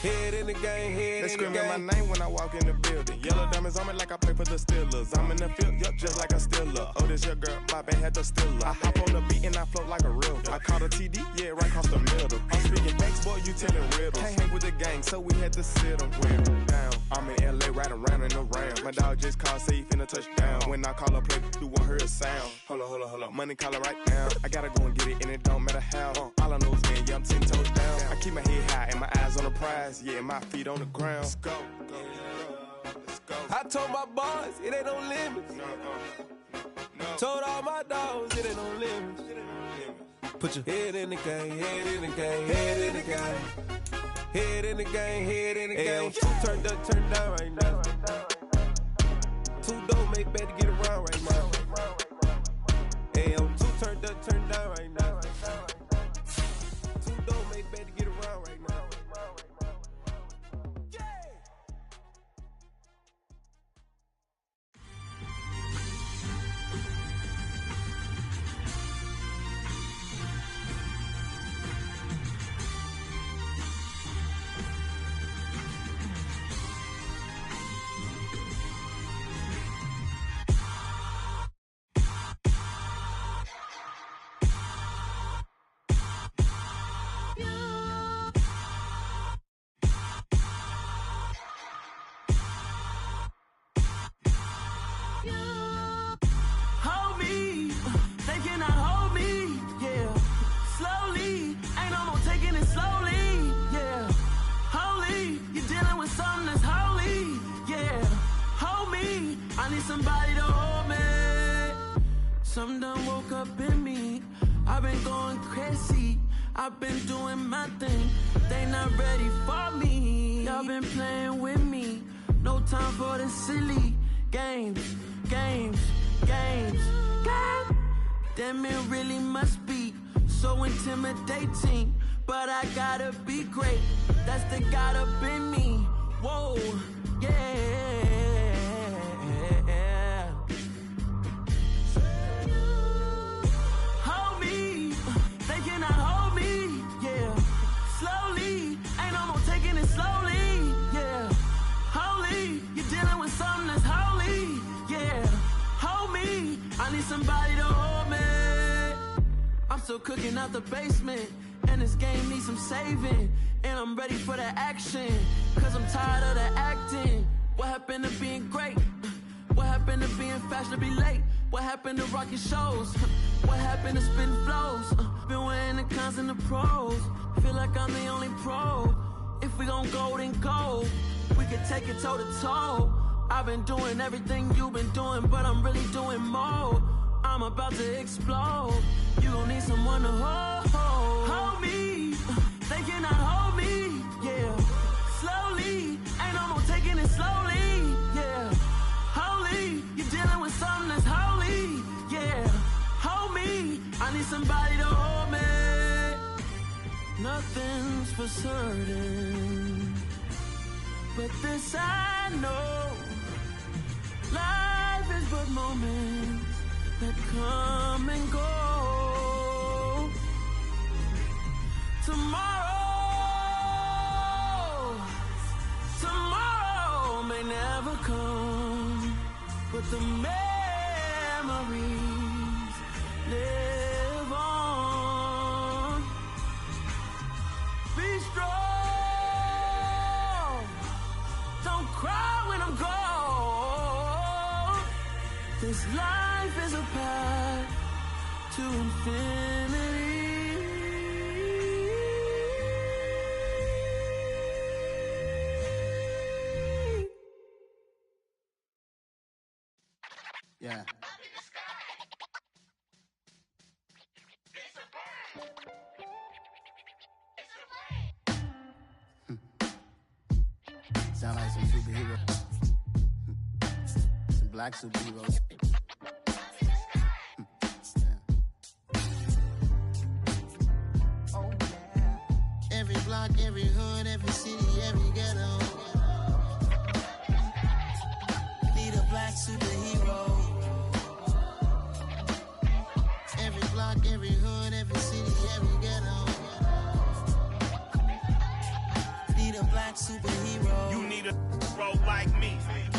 Head in the game, head They in the screaming game. my name when I walk in the building. Yellow diamonds on me like I play for the Steelers. I'm in the field, yup, just like a Steeler. Oh, this your girl, my bad, had the Steeler. I hop on the beat and I float like a river. I caught a TD, yeah, right across the middle. I'm speaking banks, boy, you telling riddles. Can't hang with the gang, so we had to sit them down. I'm in LA, riding around in the Ram. My dog just called, say he finna touch down. When I call a play, you won't hear a sound. Hold up, money calling right now. I gotta go and get it, and it don't matter how. All I know is man, yeah, I'm 10 toes down. I keep my head high and my eyes on the prize. Yeah, my feet on the ground. Let's go. Let's go. I told my boys, it ain't no limits. No. Told all my dogs, it ain't no limits. Put your head in the game, head in the game, head in the game. Head in the game, head in the game. Two turned up, turned down right now. Two dope make bad to get around right now. Hey, I'm two turned up, turned down right now. Two dope make bad to get around right now. Hold me, they cannot hold me, yeah. Slowly, ain't no more taking it slowly, yeah. Holy, you're dealing with something that's holy, yeah. Hold me, I need somebody to hold me. Something done woke up in me, I've been going crazy. I've been doing my thing, they not ready for me. Y'all been playing with me, no time for the silly games. Damn, it really must be so intimidating. But I gotta be great, that's the God up in me. Whoa, yeah. Hold me, they cannot hold me, yeah. Slowly, ain't no more taking it slowly, yeah. Holy, you're dealing with something that's holy, yeah. Hold me, I need somebody to hold me. I'm still cooking out the basement, and this game needs some saving. And I'm ready for the action, cause I'm tired of the acting. What happened to being great? What happened to being fashionably late? What happened to rocking shows? What happened to spitting flows? Been wearing the cons and the pros. Feel like I'm the only pro. If we gon' go, then go. We can take it toe to toe. I've been doing everything you've been doing, but I'm really doing more. I'm about to explode. You gon' need someone to hold me. They cannot hold me, yeah. Slowly, ain't no more taking it slowly, yeah. Holy, you're dealing with something that's holy, yeah. Hold me, I need somebody to hold me. Nothing's for certain, but this I know. Life is but moments that come and go. Tomorrow may never come, but the memories live on. Be strong, don't cry when I'm gone. This life is a path to infinity. Yeah. Sound like some superhero. Some black superheroes. Oh, yeah. Every block, every hood, every city, every ghetto. Need a black superhero. Every block, every hood, every city, every ghetto. Need a black black superhero. You need a role like me.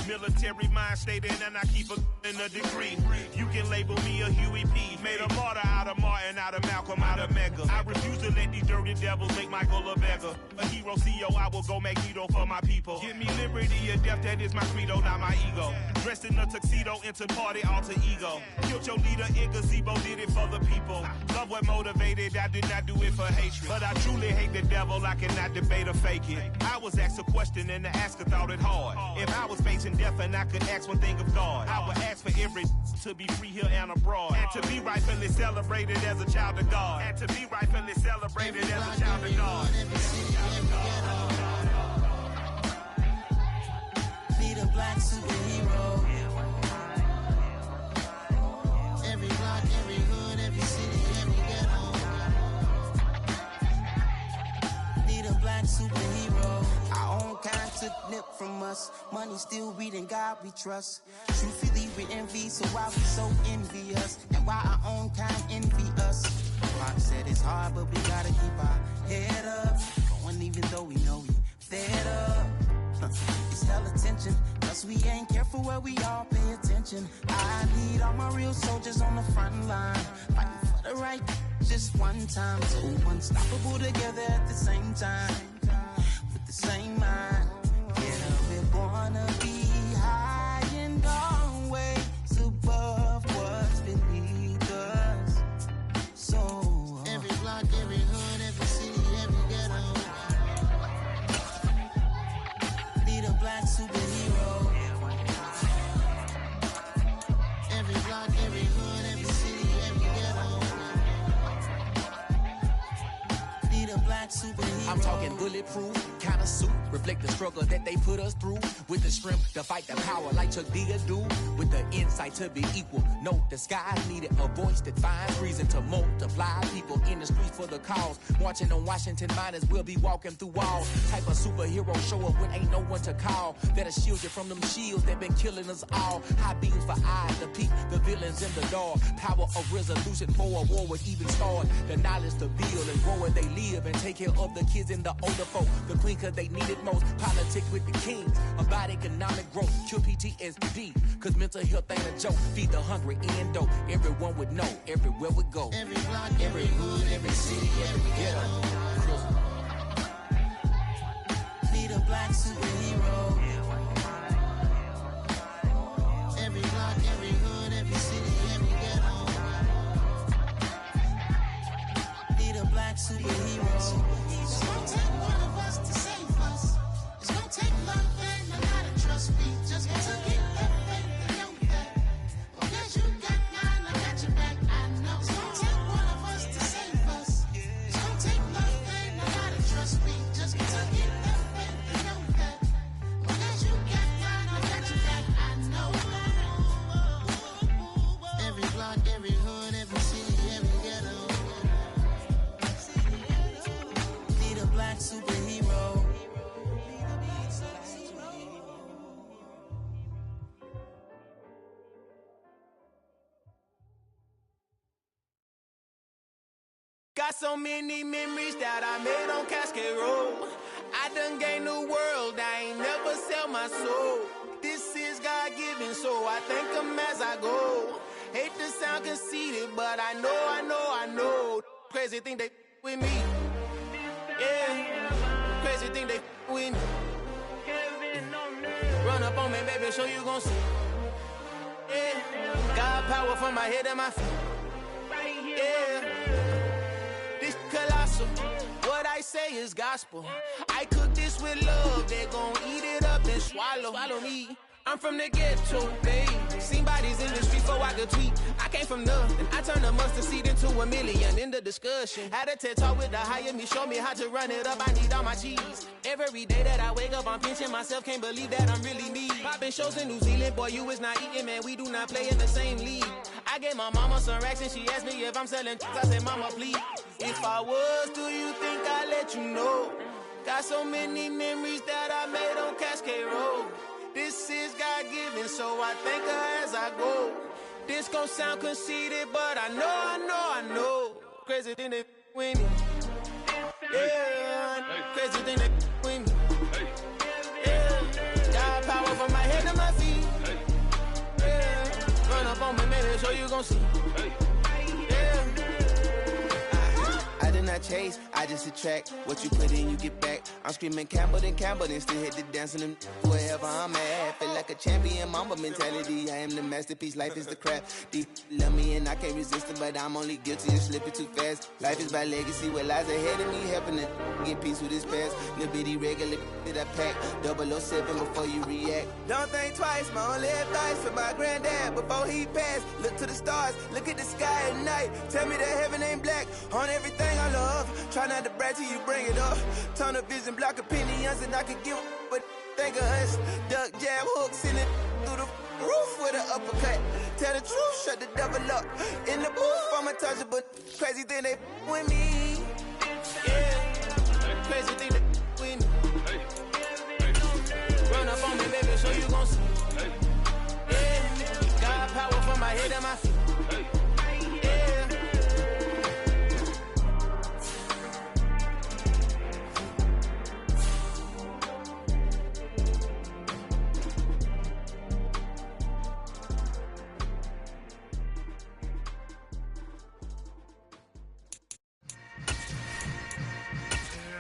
Military mind stated, and I keep in a degree. You can label me a Huey P. Made a martyr out of Martin, out of Malcolm, out of Mega. I refuse to let these dirty devils make Michael a beggar. A hero CEO, I will go Magneto for my people. Give me liberty or death, that is my credo, not my ego. Dressed in a tuxedo, into party, alter ego. Killed your leader in gazebo, did it for the people. Love what motivated, I did not do it for hatred. But I truly hate the devil, I cannot debate or fake it. I was asked a question and the asker thought it hard. If I was facing death and I could ask one thing of God, I would ask for every to be free here and abroad. And to be rightfully celebrated as a child of God. And to be rightfully celebrated as a child of God. Need a black superhero. Every block, every hood, every city, every ghetto. Need a black superhero. Our own kind took nip from us. Money still reading God we trust. Truthfully we envy, so why we so envious? And why our own kind envy us? Pop said it's hard, but we gotta keep our head up. Going even though we know we fed up. It's hell attention, cause we ain't careful where we all pay attention. I need all my real soldiers on the front line, fighting for the right just one time. So unstoppable together at the same time, with the same mind. Yeah, we're gonna be high and always above what's beneath us. So every block, every hood, every city, every ghetto. Need a black superhero. Every block, every hood, every city, every ghetto. Need a black superhero. I'm talking bulletproof, kind of suit, reflect the struggle that they put us through. With the strength to fight the power like Chuck Digger do. With the insight to be equal. Note the sky needed a voice that finds reason to multiply. People in the streets for the cause. Marching on Washington miners will be walking through walls. Type of superhero show up when ain't no one to call. That'll shield you from them shields that been killing us all. High beams for eyes to peek the villains in the dark. Power of resolution for a war would even start. The knowledge to build and grow where they live and take care of the kids and the older folk. The queen cause they need it most. Politics with the kings. About economic growth. Cure PTSD. Cause mental health ain't a joke. Feed the hungry and dope. Everyone would know. Everywhere we go. Every block, every hood, every city, every ghetto. Need a black superhero. Every block, every hood, every city, every ghetto. Need a black superhero. It's gonna take one of us to save us. It's gonna take love and a lot of trust. We just got to get that faith and know that. Because you got mine, I got your back. I know. It's gonna take one of us to save us. It's gonna take love and a lot of trust. We just got to get that faith and know that. Because you got mine, I got your back. I know. Every block, every hood, every city, every ghetto. Need a black superhero. Got so many memories that I made on Cascade Road. I done gained the world, I ain't never sell my soul. This is God-given, so I thank him as I go. Hate to sound conceited, but I know. Crazy thing they with me. Yeah, crazy thing they with me. Run up on me, baby, show you gon' see. Yeah, God power from my head and my feet. Yeah. This colossal, what I say is gospel. I cook this with love, they gon' eat it up and swallow me. I'm from the ghetto, babe. Seen bodies in the streets so I could tweet. I came from nothing, I turned a mustard seed into a million. In the discussion, had a TED talk with the higher me, show me how to run it up. I need all my cheese. Every day that I wake up, I'm pinching myself, can't believe that I'm really me. Popping shows in New Zealand, boy, you is not eating, man. We do not play in the same league. I gave my mama some racks and she asked me if I'm selling. I said, mama, please. If I was, do you think I'd let you know? Got so many memories that I made on Cascade Road. This is God-given, so I thank her as I go. This gon' sound conceited, but I know. Crazy thing they with me. Yeah, crazy thing they with me. on me, baby, so you gon' see. I did not chase, I just attract. What you put in, you get back. I'm screaming Campbell, then still hit the dance and wherever I'm at. Feel like a champion, mamba mentality. I am the masterpiece, life is the crap. Deep love me and I can't resist it, but I'm only guilty of slipping too fast. Life is by legacy, what lies ahead of me, helping to get peace with this past. Little bitty regular that I pack, 007 before you react. Don't think twice, my only advice for my granddad before he passed. Look to the stars, look at the sky at night. Tell me that heaven ain't black on everything I love. Try not to brag till you bring it up. Tunnel vision, block opinions, and I could give but think of us. Duck, jab, hooks in it through the roof with an uppercut. Tell the truth, shut the devil up. In the booth, I'm untouchable. Crazy thing they with me. Yeah, crazy thing they with me. Run up on me, baby, so you gon' see. Yeah, got power from my head and my feet.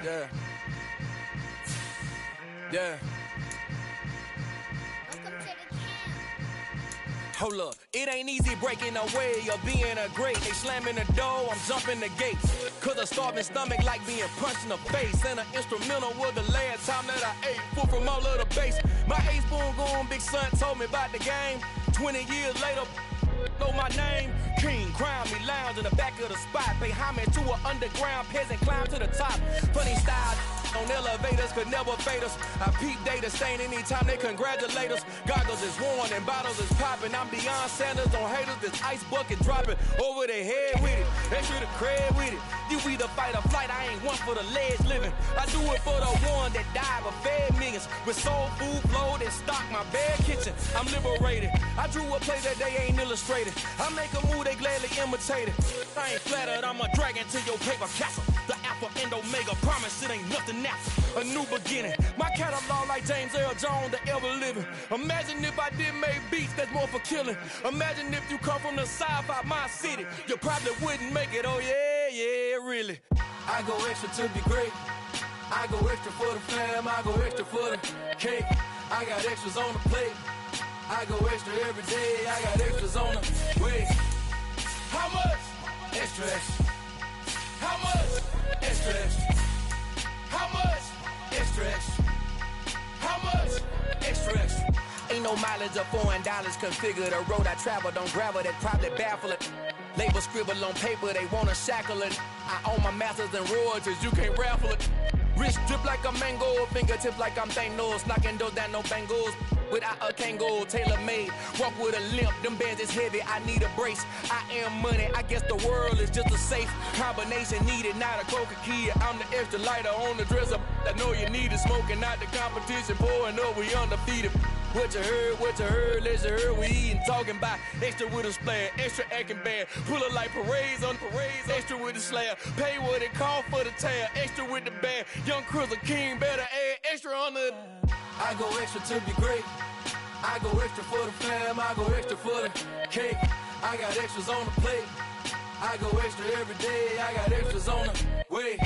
Yeah. Yeah. Hold up, it ain't easy breaking away or being a great. They slamming the door, I'm jumping the gates. Cause a starving stomach like being punched in the face. And an instrumental was the last time that I ate. Food from all of the base. My ace boom goon, big son told me about the game. 20 years later, know my name. King, crown me, lounge in the back of the spot. Pay homage to an underground peasant, climb to the top. Funny style on elevators could never fade us. I peep data stain anytime they congratulate us. Goggles is worn and bottles is popping. I'm Deion Sanders on haters, this ice bucket dropping over their head with it. They should have cred with it. You either fight or flight, I ain't one for the ledge living. I do it for the one that died but fed millions. With soul food flowed and stocked my bare kitchen. I'm liberated. I drew a play that they ain't illustrated. I make a move, they gladly imitate it. I ain't flattered, I'm a dragon to your paper castle. The Alpha and Omega, promise it ain't nothing after. A new beginning. My catalog like James Earl Jones, the ever living. Imagine if I did make beats that's more for killing. Imagine if you come from the sci-fi, my city. You probably wouldn't make it, oh yeah, really. I go extra to be great. I go extra for the fam, I go extra for the cake. I got extras on the plate. I go extra every day, I got extras on the way. How much? Extra, extra. How much? Extra, extra. How much? Extra, extra. How much? Extra, extra. Ain't no mileage of $4 configure the road I travel. Don't gravel that probably baffle it. Label scribble on paper, they wanna shackle it. I own my masters and royalties, you can't raffle it. Wrist drip like a mango, fingertips like I'm Thanos. Knocking those down, no bangles. Without a Kango, tailor-made. Walk with a limp, them bands is heavy, I need a brace. I am money, I guess the world is just a safe combination needed, not a coca key. I'm the extra lighter on the dresser. I know you need it, smoking out the competition, pouring up, we undefeated. What you heard, let's hear we eating, talking about extra with a splash, extra acting bad, pull it like parades on parades, extra with the slab, pay what it cost for the tab, extra with the band, young Cruiser King, better add extra on the. I go extra to be great. I go extra for the fam, I go extra for the cake. I got extras on the plate. I go extra every day, I got extras on the way.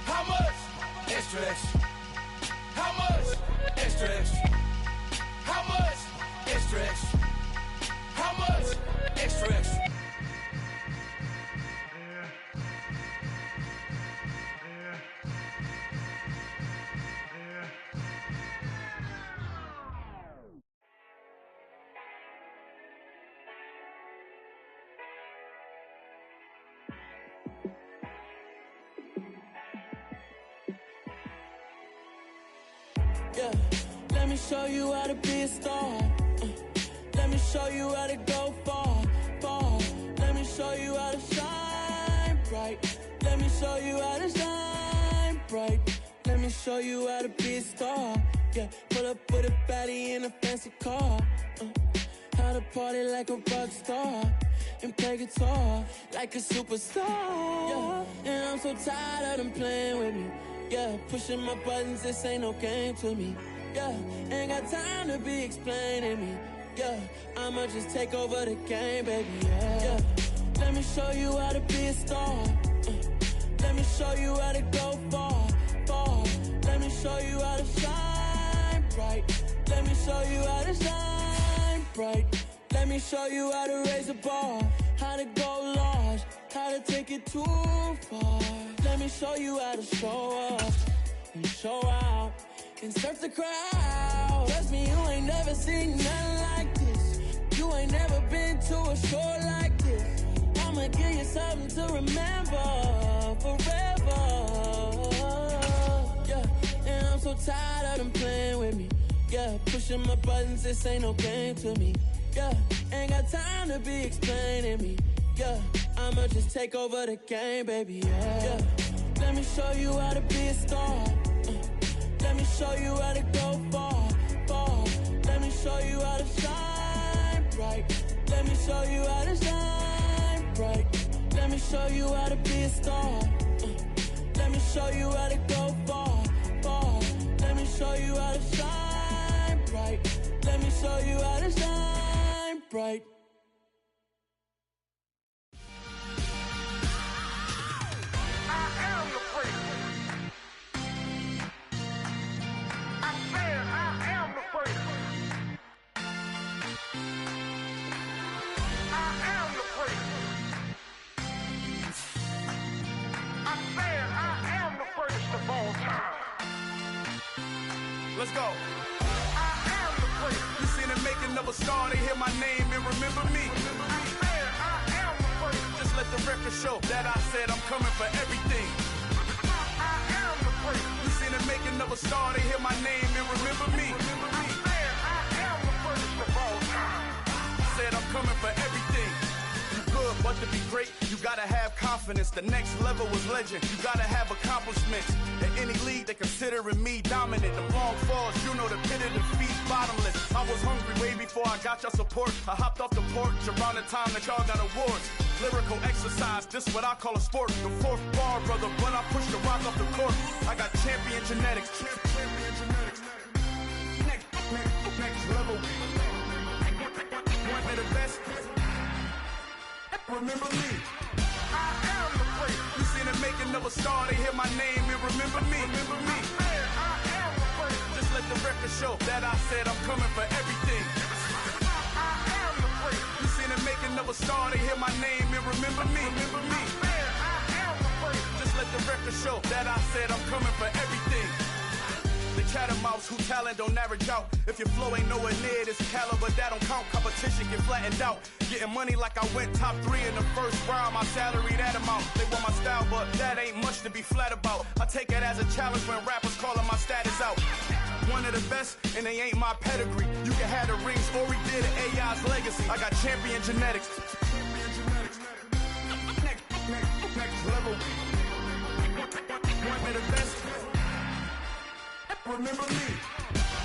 How much? Extra, extra. How much? Extra, extra. How much? Extra, extra. How much? Extra, extra. Yeah, let me show you how to be a star. Let me show you how to go far, far. Let me show you how to shine bright. Let me show you how to shine bright. Let me show you how to be a star. Yeah, pull up with a baddie in a fancy car. How to party like a rock star and play guitar like a superstar. Yeah, and I'm so tired of them playing with me. Yeah, pushing my buttons, this ain't no game to me. Yeah, ain't got time to be explaining me. Yeah, I'ma just take over the game, baby, yeah. Let me show you how to be a star. Let me show you how to go far, far. Let me show you how to shine bright. Let me show you how to shine bright. Let me show you how to raise a bar, how to go large, how to take it too far. Let me show you how to show up and show out and surf the crowd. Trust me, you ain't never seen nothing like this. You ain't never been to a show like this. I'ma give you something to remember forever. Yeah, and I'm so tired of them playing with me. Yeah, pushing my buttons, this ain't no game to me. Yeah, ain't got time to be explaining me. Yeah, I'ma just take over the game, baby, yeah. Let me show you how to be a star. Let me show you how to go far, far. Let me show you how to shine bright. Let me show you how to shine bright. Let me show you how to be a star. Let me show you how to go far, far. Let me show you how to shine bright. Let me show you how to shine bright. Let's go. I am the great. You seen the making of a star, they hear my name and remember me. I am the great. Just let the record show that I said I'm coming for everything. I am the great. You seen the making of a star, they hear my name and remember me. I am the greatest of all time. Said I'm coming for everything. You good, but to be great, you gotta have confidence. The next level was legend. You gotta have accomplishments. In any league, they considering me dominant. The long falls, you know the pit of defeat, bottomless. I was hungry way before I got your support. I hopped off the porch around the time that y'all got awards. Lyrical exercise, this what I call a sport. The fourth bar, brother, when I push the rock off the court. I got champion genetics. Champion genetics. Next level. One of the best. Remember me. I am the great. You seen the making of a star, they hear my name and remember me. Remember me. I am the great. Just let the record show that I said I'm coming for everything. I am the great. You seen the making of a star, they hear my name and remember me. Remember me. I am the great. Just let the record show that I said I'm coming for everything. The catamounts who talent don't average out. If your flow ain't nowhere near this caliber, that don't count. Competition get flattened out. Getting money like I went top 3 in the first round. My salary that amount. They want my style, but that ain't much to be flat about. I take it as a challenge when rappers calling my status out. One of the best, and they ain't my pedigree. You can have the rings, or we did AI's legacy. I got champion genetics. Next level. One of the best. Remember me.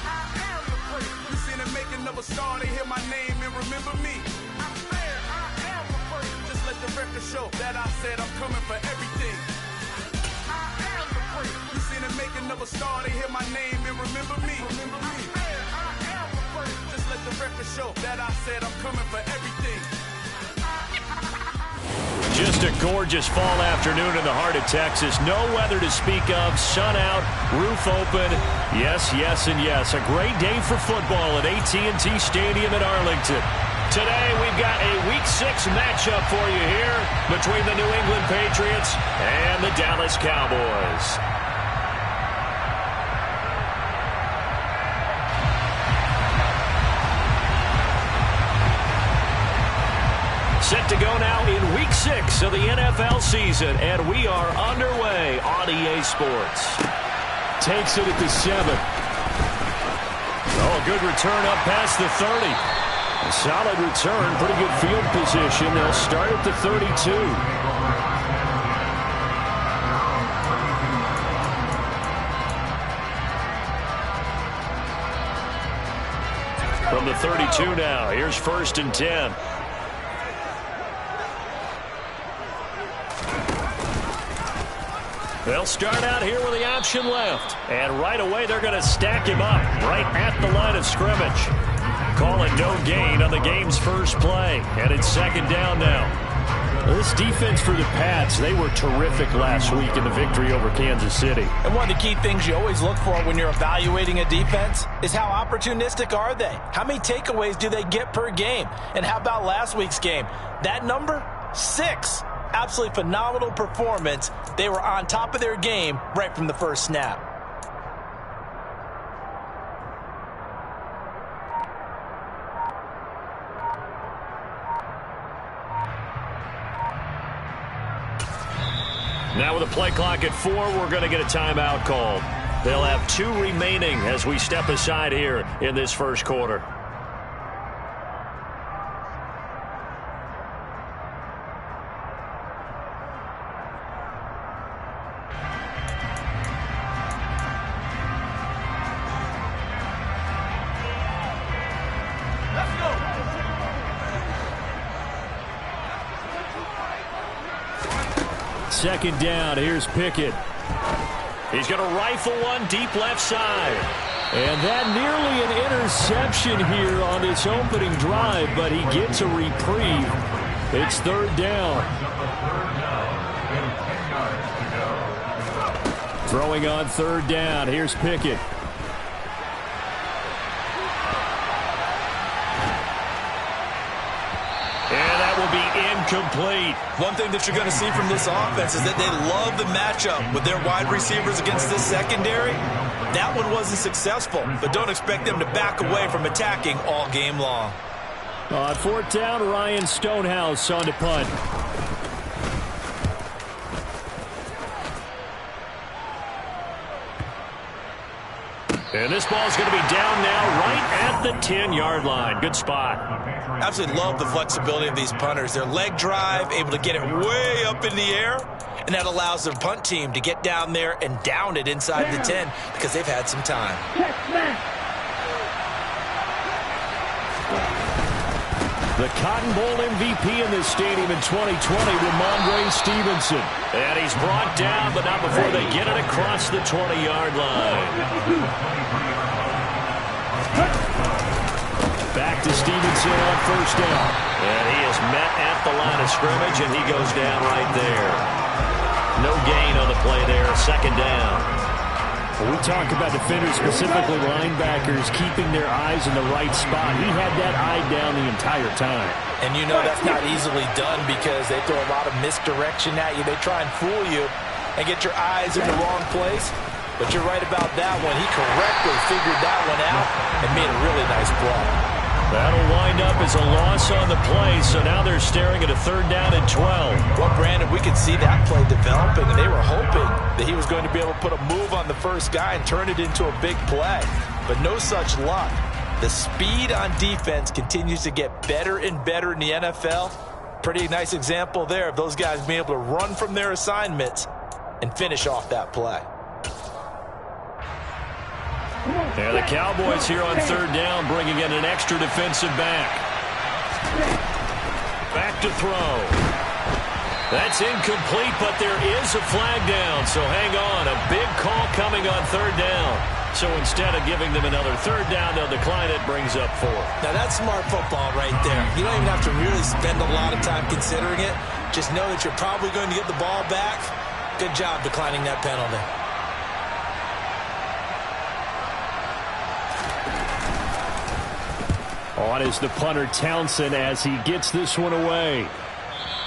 I am the great. You seen the making of a star, they hear my name and remember me. I am the great. Just let the record show that I said I'm coming for everything. I am the great. You seen the making of a star, they hear my name and remember me. Remember me. I am the great. Just let the record show that I said I'm coming for everything. Just a gorgeous fall afternoon in the heart of Texas. No weather to speak of. Sun out, roof open. Yes, yes, and yes. A great day for football at AT&T Stadium in Arlington. Today, we've got a Week 6 matchup for you here between the New England Patriots and the Dallas Cowboys. Set to go now in Week 6 of the NFL season, and we are underway on EA Sports. Takes it at the 7. Oh, good return up past the 30. A solid return, pretty good field position. They'll start at the 32. From the 32 now, here's 1st and 10. They'll start out here with the option left. And right away, they're going to stack him up right at the line of scrimmage. call it no gain on the game's first play. And it's second down now. This defense for the Pats, they were terrific last week in the victory over Kansas City. And one of the key things you always look for when you're evaluating a defense is how opportunistic are they? How many takeaways do they get per game? And how about last week's game? That number, 6. Absolutely phenomenal performance. They were on top of their game right from the first snap. Now with a play clock at 4, we're going to get a timeout called. They'll have 2 remaining as we step aside here in this first quarter. Second down, here's Pickett. He's going to rifle one deep left side. And that nearly an interception here on this opening drive, but he gets a reprieve. It's third down. Throwing on third down, here's Pickett. Incomplete. One thing that you're going to see from this offense is that they love the matchup with their wide receivers against this secondary. That one wasn't successful, but don't expect them to back away from attacking all game long. On fourth down, Ryan Stonehouse on to punt. And this ball's going to be down now right at the 10-yard line. Good spot. Absolutely love the flexibility of these punters. Their leg drive, able to get it way up in the air, and that allows their punt team to get down there and down it inside the 10 because they've had some time. The Cotton Bowl MVP in this stadium in 2020, Ramondre Stevenson. And he's brought down, but not before they get it across the 20-yard line. Back to Stevenson on first down. And he is met at the line of scrimmage, and he goes down right there. No gain on the play there, second down. When we talk about defenders, specifically linebackers, keeping their eyes in the right spot. He had that eye down the entire time. And you know that's not easily done because they throw a lot of misdirection at you. They try and fool you and get your eyes in the wrong place. But you're right about that one. He correctly figured that one out and made a really nice play. That'll wind up as a loss on the play, so now they're staring at a third down and 12. Well, Brandon, we could see that play developing, and they were hoping that he was going to be able to put a move on the first guy and turn it into a big play. But no such luck. The speed on defense continues to get better and better in the NFL. Pretty nice example there of those guys being able to run from their assignments and finish off that play. And the Cowboys here on third down, bringing in an extra defensive back. Back to throw. That's incomplete, but there is a flag down, so hang on. A big call coming on third down. So instead of giving them another third down, they'll decline it, brings up 4. Now that's smart football right there. You don't even have to really spend a lot of time considering it. Just know that you're probably going to get the ball back. Good job declining that penalty. On is the punter Townsend as he gets this one away.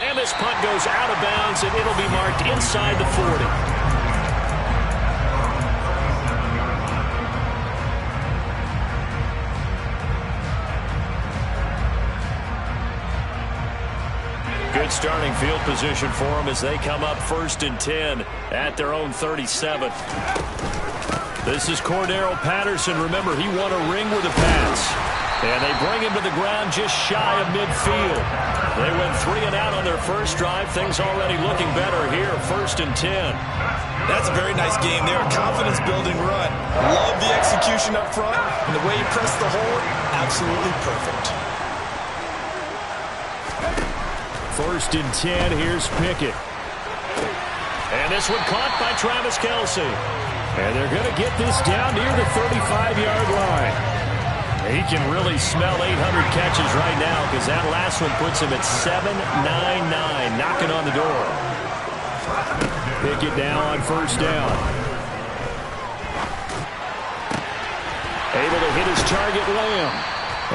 And this punt goes out of bounds, and it'll be marked inside the 40. Good starting field position for them as they come up 1st and 10 at their own 37. This is Cordero Patterson. Remember, he won a ring with the Pats. And they bring him to the ground just shy of midfield. They went 3 and out on their first drive. Things already looking better here, 1st and 10. That's a very nice game there. A confidence-building run. Love the execution up front. And the way he pressed the hole, absolutely perfect. 1st and 10, here's Pickett. And this one caught by Travis Kelce. And they're going to get this down near the 35-yard line. He can really smell 800 catches right now because that last one puts him at 799, knocking on the door. Pickett now on first down. Able to hit his target, Lamb.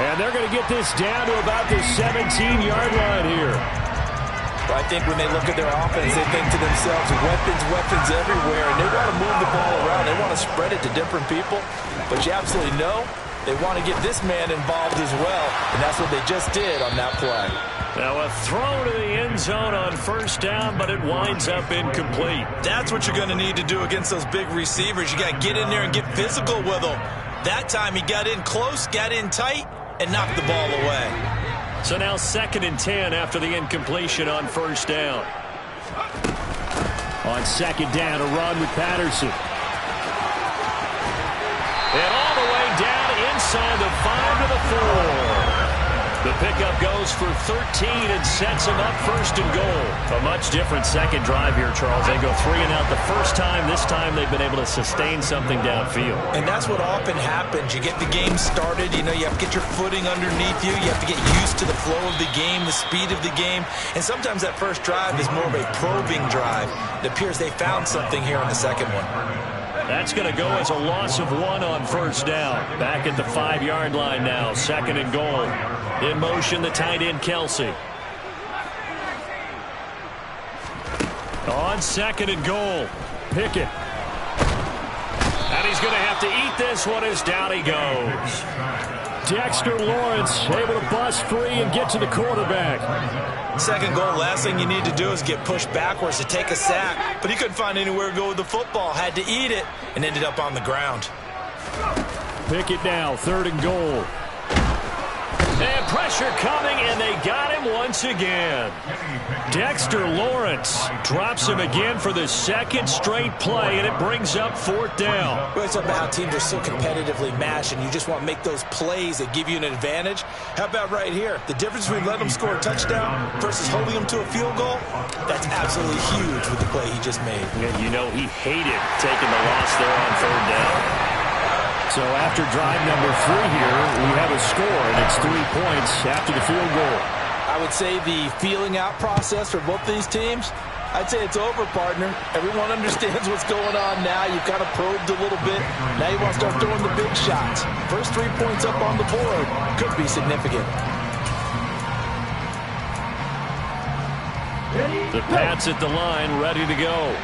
And they're going to get this down to about the 17-yard line here. I think when they look at their offense, they think to themselves, weapons everywhere, and they want to move the ball around. They want to spread it to different people. But you absolutely know they want to get this man involved as well, and that's what they just did on that play. Now a throw to the end zone on first down, but it winds up incomplete. That's what you're going to need to do against those big receivers. You got to get in there and get physical with them. That time he got in close, got in tight, and knocked the ball away. So now 2nd and 10 after the incompletion on first down. On 2nd down, a run with Patterson. And all the way down inside the 5 to the 4. The pickup goes for 13 and sets him up 1st and goal. A much different second drive here, Charles. They go 3 and out the first time. This time they've been able to sustain something downfield. And that's what often happens. You get the game started. You know, you have to get your footing underneath you. You have to get used to the flow of the game, the speed of the game. And sometimes that first drive is more of a probing drive. It appears they found something here on the second one. That's going to go as a loss of 1 on first down. Back at the 5-yard line now. 2nd and goal. In motion, the tight end, Kelsey. On 2nd and goal, Pickett. And he's going to have to eat this one as down he goes. Dexter Lawrence able to bust free and get to the quarterback. 2nd goal, last thing you need to do is get pushed backwards to take a sack. But he couldn't find anywhere to go with the football. Had to eat it and ended up on the ground. Pickett now, 3rd and goal. And pressure coming, and they got him once again. Dexter Lawrence drops him again for the 2nd straight play, and it brings up 4th down. Well, it's about how teams are so competitively matched, and you just want to make those plays that give you an advantage. How about right here? The difference between letting them score a touchdown versus holding them to a field goal, that's absolutely huge with the play he just made. And you know he hated taking the loss there on 3rd down. So after drive number 3 here, we have a score, and it's 3 points after the field goal. I would say the feeling out process for both these teams, I'd say it's over, partner. Everyone understands what's going on now. You've kind of probed a little bit. Now you want to start throwing the big shots. First 3 points up on the board could be significant. The Pats at the line, ready to go.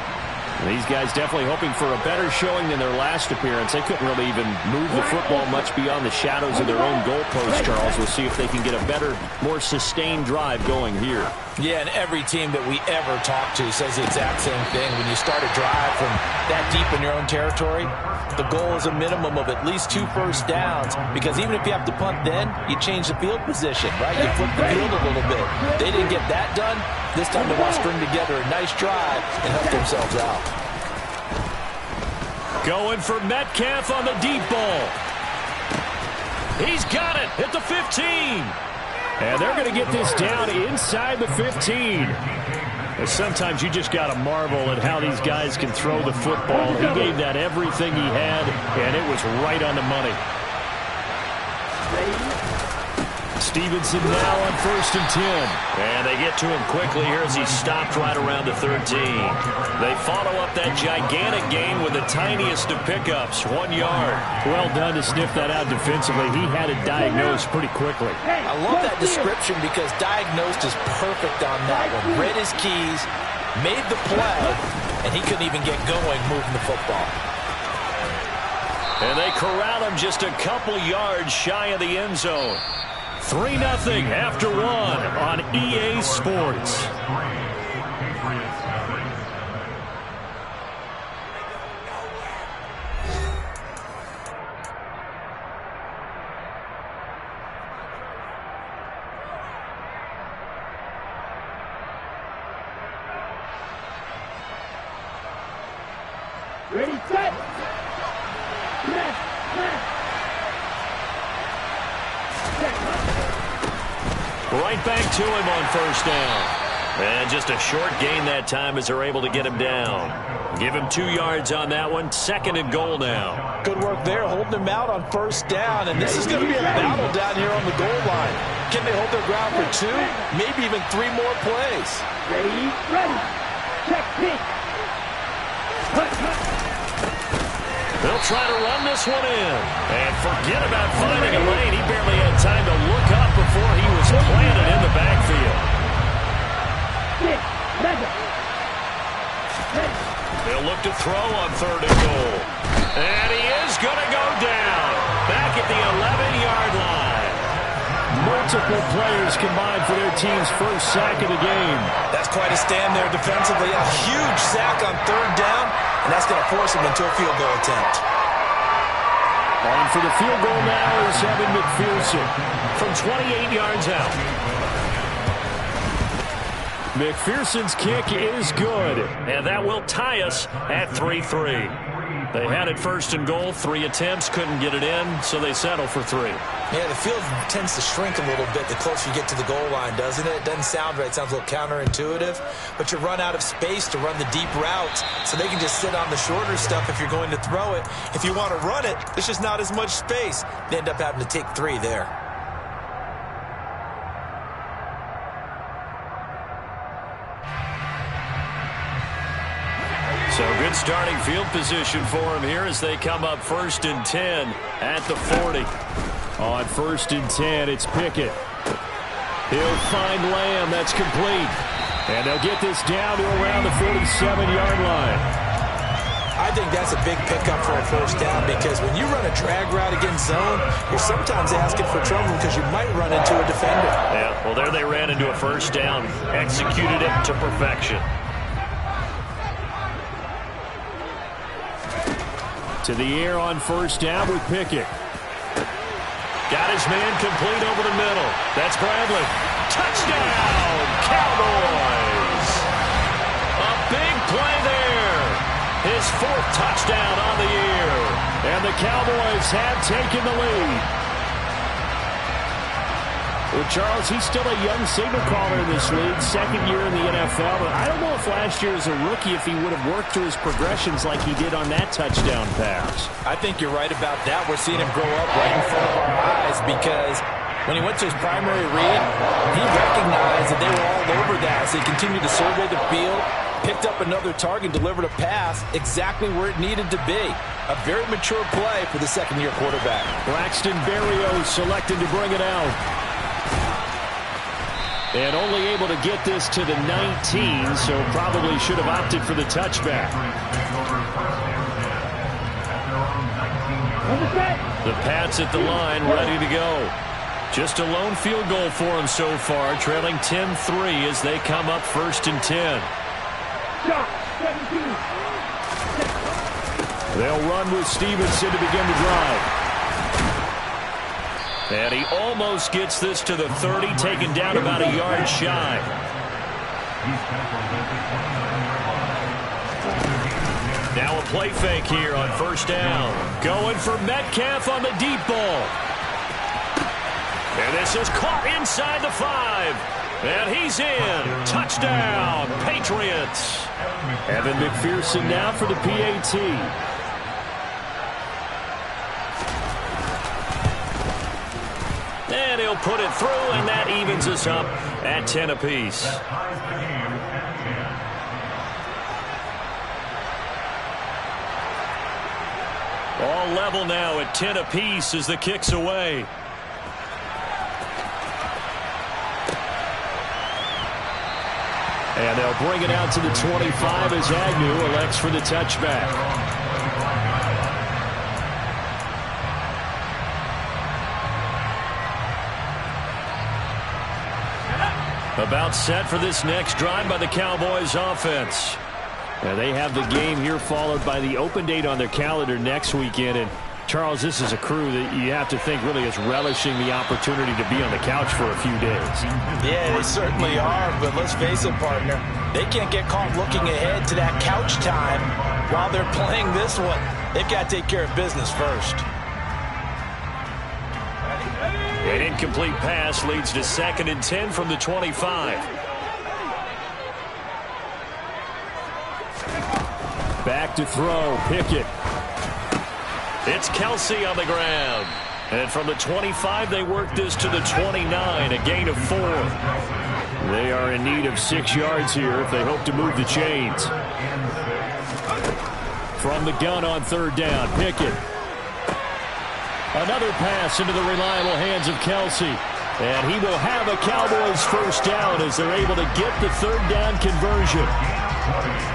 These guys definitely hoping for a better showing than their last appearance. They couldn't really even move the football much beyond the shadows of their own goalpost, Charles. We'll see if they can get a better, more sustained drive going here. Yeah, and every team that we ever talk to says the exact same thing. When you start a drive from that deep in your own territory, the goal is a minimum of at least 2 first downs, because even if you have to punt then, you change the field position, right? You flip the field a little bit. They didn't get that done. This time they want to string together a nice drive and help themselves out. Going for Metcalf on the deep ball. He's got it at the 15. And they're going to get this down inside the 15. Sometimes you just got to marvel at how these guys can throw the football. He gave that everything he had, and it was right on the money. Stevenson now on 1st and 10. And they get to him quickly here as he stopped right around the 13. They follow up that gigantic gain with the tiniest of pickups, 1 yard. Well done to sniff that out defensively. He had it diagnosed pretty quickly. I love that description because diagnosed is perfect on that one. Read his keys, made the play, and he couldn't even get going moving the football. And they corral him just a couple yards shy of the end zone. 3-0 after 1 on EA Sports. Ready, set. Right back to him on 1st down. And just a short gain that time as they're able to get him down. Give him 2 yards on that one. 2nd and goal now. Good work there, holding him out on 1st down. And this is going to be a battle down here on the goal line. Can they hold their ground for 2, maybe even 3 more plays? Ready. Check pitch. They'll try to run this one in. And forget about finding a lane. He barely had time to look up before he was planted in the backfield. 6, 7. They'll look to throw on 3rd and goal. And he is going to go down. Back at the 11-yard line. Multiple players combined for their team's first sack of the game. That's quite a stand there defensively. A huge sack on 3rd down, and that's going to force him into a field goal attempt. On for the field goal now is Evan McPherson from 28 yards out. McPherson's kick is good. And that will tie us at 3-3. They had it 1st and goal, 3 attempts, couldn't get it in, so they settle for 3. Yeah, the field tends to shrink a little bit the closer you get to the goal line, doesn't it? It doesn't sound right. It sounds a little counterintuitive. But you run out of space to run the deep routes, so they can just sit on the shorter stuff if you're going to throw it. If you want to run it, there's just not as much space. They end up having to take 3 there. So good starting field position for him here as they come up 1st and 10 at the 40. On 1st and 10, it's Pickett. He'll find Lamb. That's complete. And they'll get this down to around the 47-yard line. I think that's a big pickup for a 1st down because when you run a drag route against zone, you're sometimes asking for trouble because you might run into a defender. Yeah, well, there they ran into a 1st down. Executed it to perfection. To the air on 1st down with Pickett. Got his man complete over the middle. That's Bradley. Touchdown, Cowboys! A big play there. His 4th touchdown on the year. And the Cowboys have taken the lead. Well, Charles, he's still a young signal caller in this league, 2nd year in the NFL. But I don't know if last year as a rookie, if he would have worked through his progressions like he did on that touchdown pass. I think you're right about that. We're seeing him grow up right in front of our eyes because when he went to his primary read, he recognized that they were all over that. So he continued to survey the field, picked up another target, delivered a pass exactly where it needed to be. A very mature play for the 2nd-year quarterback. Braxton Berrios selected to bring it out. And only able to get this to the 19, so probably should have opted for the touchback. The Pats at the line, ready to go. Just a lone field goal for them so far, trailing 10-3 as they come up 1st and 10. They'll run with Stevenson to begin the drive. And he almost gets this to the 30, taken down about a yard shy. Now a play fake here on 1st down. Going for Metcalf on the deep ball. And this is caught inside the 5. And he's in. Touchdown, Patriots. Evan McPherson now for the PAT. And he'll put it through, and that evens us up at 10 apiece. All level now at 10 apiece as the kick's away. And they'll bring it out to the 25 as Agnew elects for the touchback. About set for this next drive by the Cowboys offense. Now they have the game here followed by the open date on their calendar next weekend. And Charles, this is a crew that you have to think really is relishing the opportunity to be on the couch for a few days. Yeah, they certainly are, but let's face it, partner. They can't get caught looking ahead to that couch time while they're playing this one. They've got to take care of business first. An incomplete pass leads to 2nd and 10 from the 25. Back to throw. Pickett. It's Kelsey on the ground. And from the 25, they work this to the 29, a gain of 4. They are in need of 6 yards here if they hope to move the chains. From the gun on 3rd down, Pickett. Another pass into the reliable hands of Kelsey. And he will have a Cowboys first down as they're able to get the 3rd down conversion.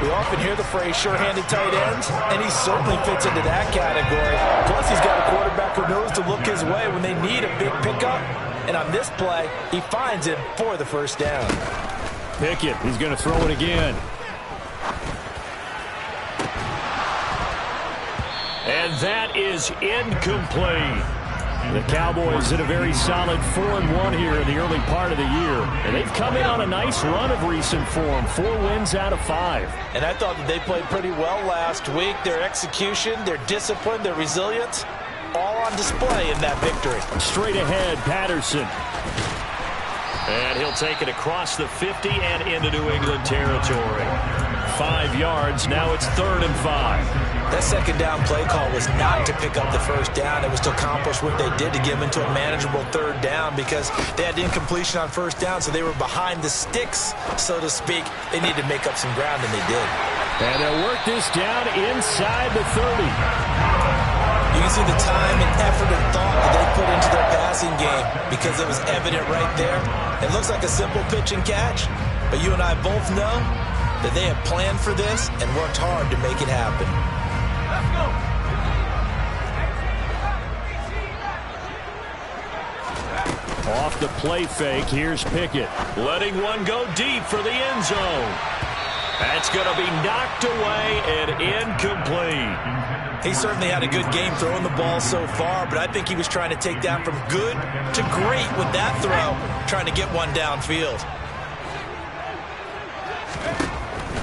We often hear the phrase sure-handed tight ends, and he certainly fits into that category. Plus, he's got a quarterback who knows to look his way when they need a big pickup. And on this play, he finds him for the first down. Pickett, he's going to throw it again. And that is incomplete. The Cowboys in a very solid 4-1 here in the early part of the year. And they've come in on a nice run of recent form. 4 wins out of 5. And I thought that they played pretty well last week. Their execution, their discipline, their resilience, all on display in that victory. Straight ahead, Patterson. And he'll take it across the 50 and into New England territory. 5 yards. Now it's 3rd and 5. That 2nd down play call was not to pick up the first down. It was to accomplish what they did to get them into a manageable 3rd down because they had incompletion on first down, so they were behind the sticks, so to speak. They needed to make up some ground, and they did. And they'll work this down inside the 30. You can see the time and effort and thought that they put into their passing game because it was evident right there. It looks like a simple pitch and catch, but you and I both know that they have planned for this and worked hard to make it happen. Off the play fake, here's Pickett. Letting one go deep for the end zone. That's going to be knocked away and incomplete. He certainly had a good game throwing the ball so far, but I think he was trying to take that from good to great with that throw, trying to get one downfield.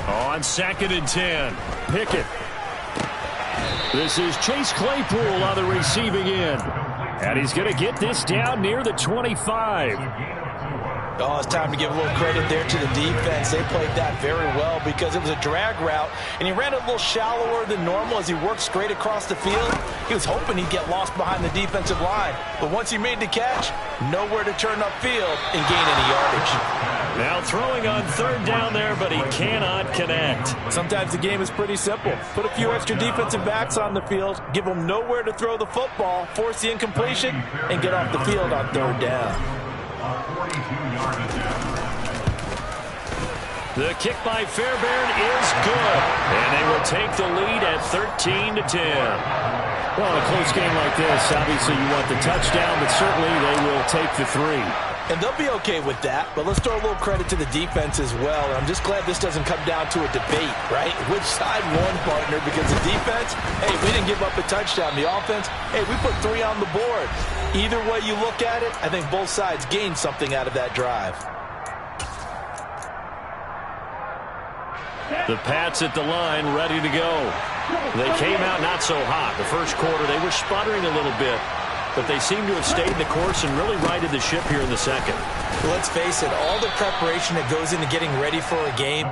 On 2nd and 10, Pickett. This is Chase Claypool on the receiving end. And he's going to get this down near the 25. Oh, it's time to give a little credit there to the defense. They played that very well because it was a drag route, and he ran a little shallower than normal as he worked straight across the field. He was hoping he'd get lost behind the defensive line, but once he made the catch, nowhere to turn upfield and gain any yardage. Now throwing on 3rd down there, but he cannot connect. Sometimes the game is pretty simple. Put a few extra defensive backs on the field, give them nowhere to throw the football, force the incompletion, and get off the field on 3rd down. The kick by Fairbairn is good. And they will take the lead at 13-10. Well, in a close game like this, obviously you want the touchdown, but certainly they will take the 3. And they'll be okay with that, but let's throw a little credit to the defense as well. I'm just glad this doesn't come down to a debate, right? Which side won, partner? Because the defense, hey, we didn't give up a touchdown. The offense, hey, we put 3 on the board. Either way you look at it, I think both sides gained something out of that drive. The Pats at the line, ready to go. They came out not so hot. The first quarter, they were sputtering a little bit, but they seem to have stayed the course and really righted the ship here in the second. Well, let's face it, all the preparation that goes into getting ready for a game,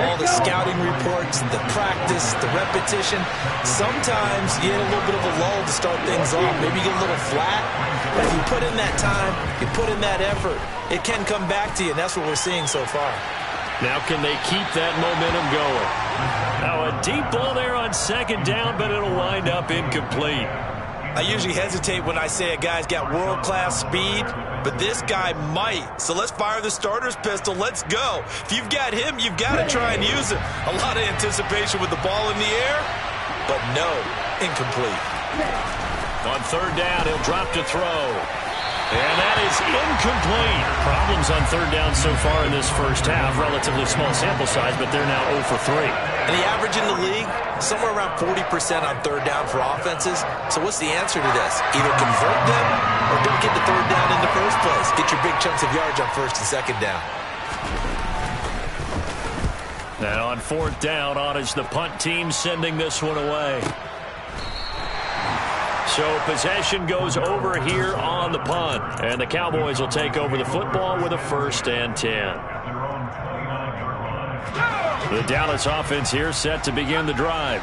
all the scouting reports, the practice, the repetition, sometimes you get a little bit of a lull to start things off. Maybe you get a little flat, but if you put in that time, you put in that effort, it can come back to you, and that's what we're seeing so far. Now can they keep that momentum going? Now a deep ball there on 2nd down, but it'll wind up incomplete. I usually hesitate when I say a guy's got world-class speed, but this guy might. So let's fire the starter's pistol. Let's go. If you've got him, you've got to try and use him. A lot of anticipation with the ball in the air, but no, incomplete. On 3rd down, he'll drop to throw. And that is incomplete. Problems on 3rd down so far in this first half. Relatively small sample size, but they're now 0 for 3. And the average in the league, somewhere around 40% on 3rd down for offenses. So what's the answer to this? Either convert them or don't get the 3rd down in the first place. Get your big chunks of yards on 1st and 2nd down. Now on 4th down, on is the punt team sending this one away. So possession goes over here on the punt. And the Cowboys will take over the football with a 1st and 10. The Dallas offense here set to begin the drive.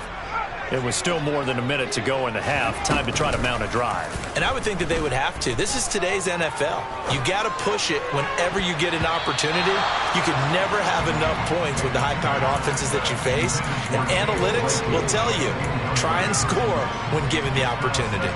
It was still more than a minute to go in the half. Time to try to mount a drive. And I would think that they would have to. This is today's NFL. You got to push it whenever you get an opportunity. You can never have enough points with the high-powered offenses that you face. And analytics will tell you, try and score when given the opportunity.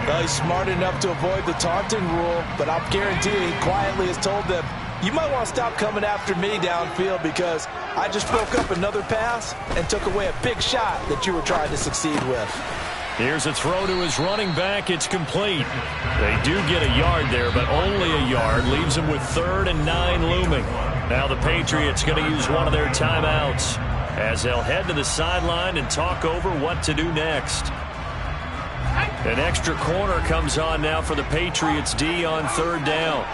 Well, he's smart enough to avoid the taunting rule, but I'll guarantee he quietly has told them, you might want to stop coming after me downfield because I just broke up another pass and took away a big shot that you were trying to succeed with. Here's a throw to his running back. It's complete. They do get a yard there, but only a yard. Leaves them with 3rd and 9 looming. Now the Patriots going to use one of their timeouts as they'll head to the sideline and talk over what to do next. An extra corner comes on now for the Patriots D on 3rd down.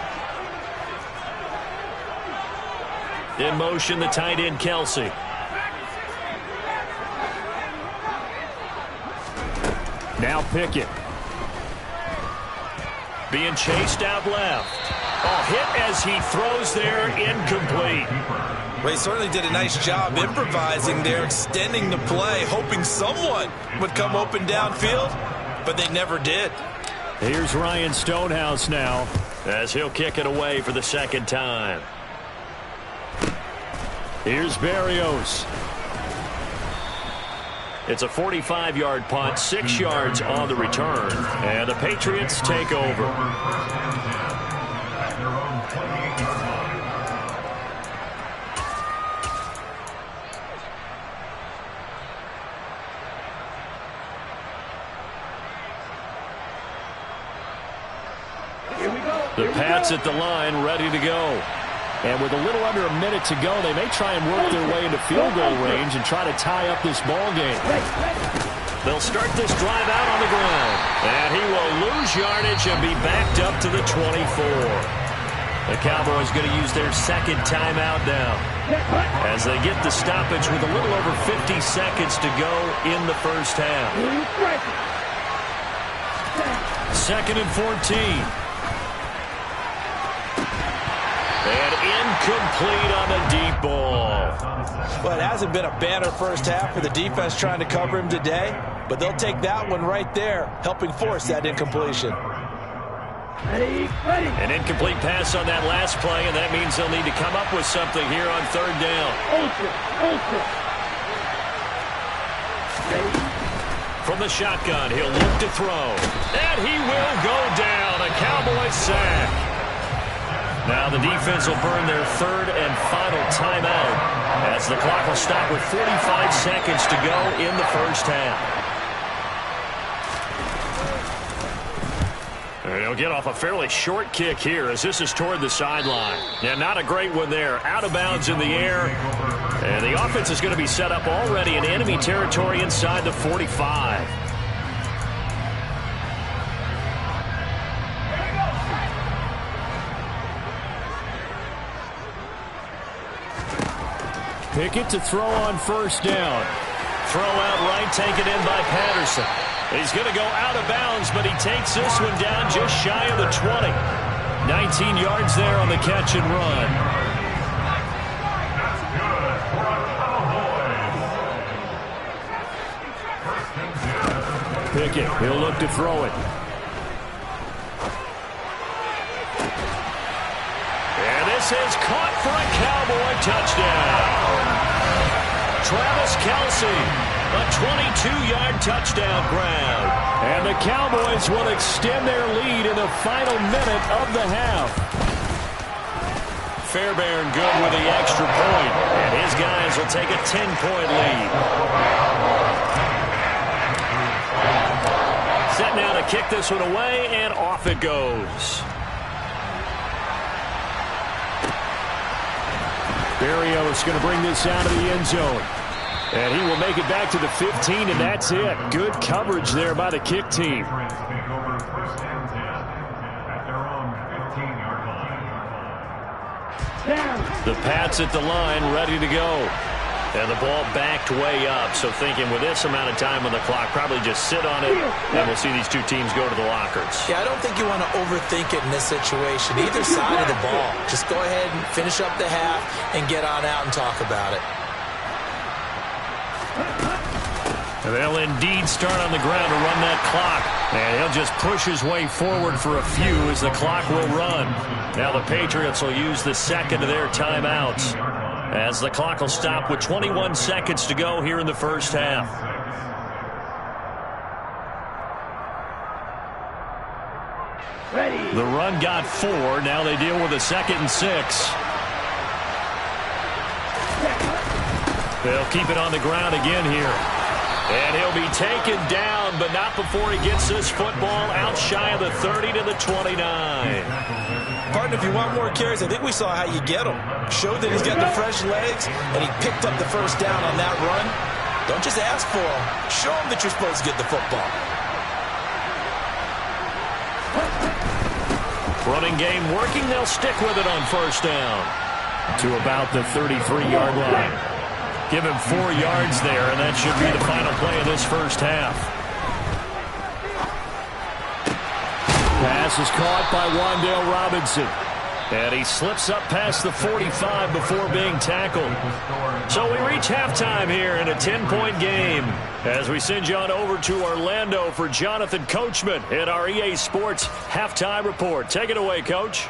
In motion, the tight end, Kelsey. Now Pickett. Being chased out left. Oh, hit as he throws there, incomplete. Ray certainly did a nice job improvising there, extending the play, hoping someone would come open downfield, but they never did. Here's Ryan Stonehouse now as he'll kick it away for the 2nd time. Here's Berrios. It's a 45-yard punt, 6 yards on the return, and the Patriots take over. The Pats at the line, ready to go. And with a little under a minute to go, they may try and work their way into field goal range and try to tie up this ball game. They'll start this drive out on the ground. And he will lose yardage and be backed up to the 24. The Cowboys going to use their 2nd timeout now as they get the stoppage with a little over 50 seconds to go in the 1st half. 2nd and 14. And incomplete on the deep ball. Well, it hasn't been a banner first half for the defense trying to cover him today, but they'll take that one right there, helping force that incompletion. An incomplete pass on that last play, and that means they'll need to come up with something here on 3rd down. From the shotgun, he'll look to throw. And he will go down. A Cowboys sack. Now the defense will burn their 3rd and final timeout as the clock will stop with 45 seconds to go in the 1st half. And he'll get off a fairly short kick here as this is toward the sideline. Yeah, not a great one there. Out of bounds in the air. And the offense is going to be set up already in enemy territory inside the 45. Pickett to throw on 1st down. Throw out right, taken in by Patterson. He's going to go out of bounds, but he takes this one down just shy of the 20. 19 yards there on the catch and run. Pickett, he'll look to throw it. And this is caught for a Cowboy touchdown. Travis Kelce, a 22-yard touchdown grab. And the Cowboys will extend their lead in the final minute of the half. Fairbairn good with the extra point, and his guys will take a 10-point lead. Set now to kick this one away, and off it goes. Berrios going to bring this out of the end zone. And he will make it back to the 15, and that's it. Good coverage there by the kick team. The Pats at the line, ready to go. And the ball backed way up, so thinking with this amount of time on the clock, probably just sit on it, and we'll see these two teams go to the lockers. Yeah, I don't think you want to overthink it in this situation. Either side of the ball. Just go ahead and finish up the half and get on out and talk about it. They'll indeed start on the ground to run that clock. And he'll just push his way forward for a few as the clock will run. Now the Patriots will use the second of their timeouts as the clock will stop with 21 seconds to go here in the first half. The run got 4. Now they deal with a 2nd and 6. They'll keep it on the ground again here. And he'll be taken down, but not before he gets this football out shy of the 30 to the 29. Partner, if you want more carries, I think we saw how you get them. Showed that he's got the fresh legs, and he picked up the first down on that run. Don't just ask for him. Show him that you're supposed to get the football. Running game working. They'll stick with it on first down to about the 33-yard line. Give him 4 yards there, and that should be the final play of this first half. Pass is caught by Wan'Dale Robinson. And he slips up past the 45 before being tackled. So we reach halftime here in a 10-point game as we send you on over to Orlando for Jonathan Coachman at our EA Sports Halftime Report. Take it away, Coach.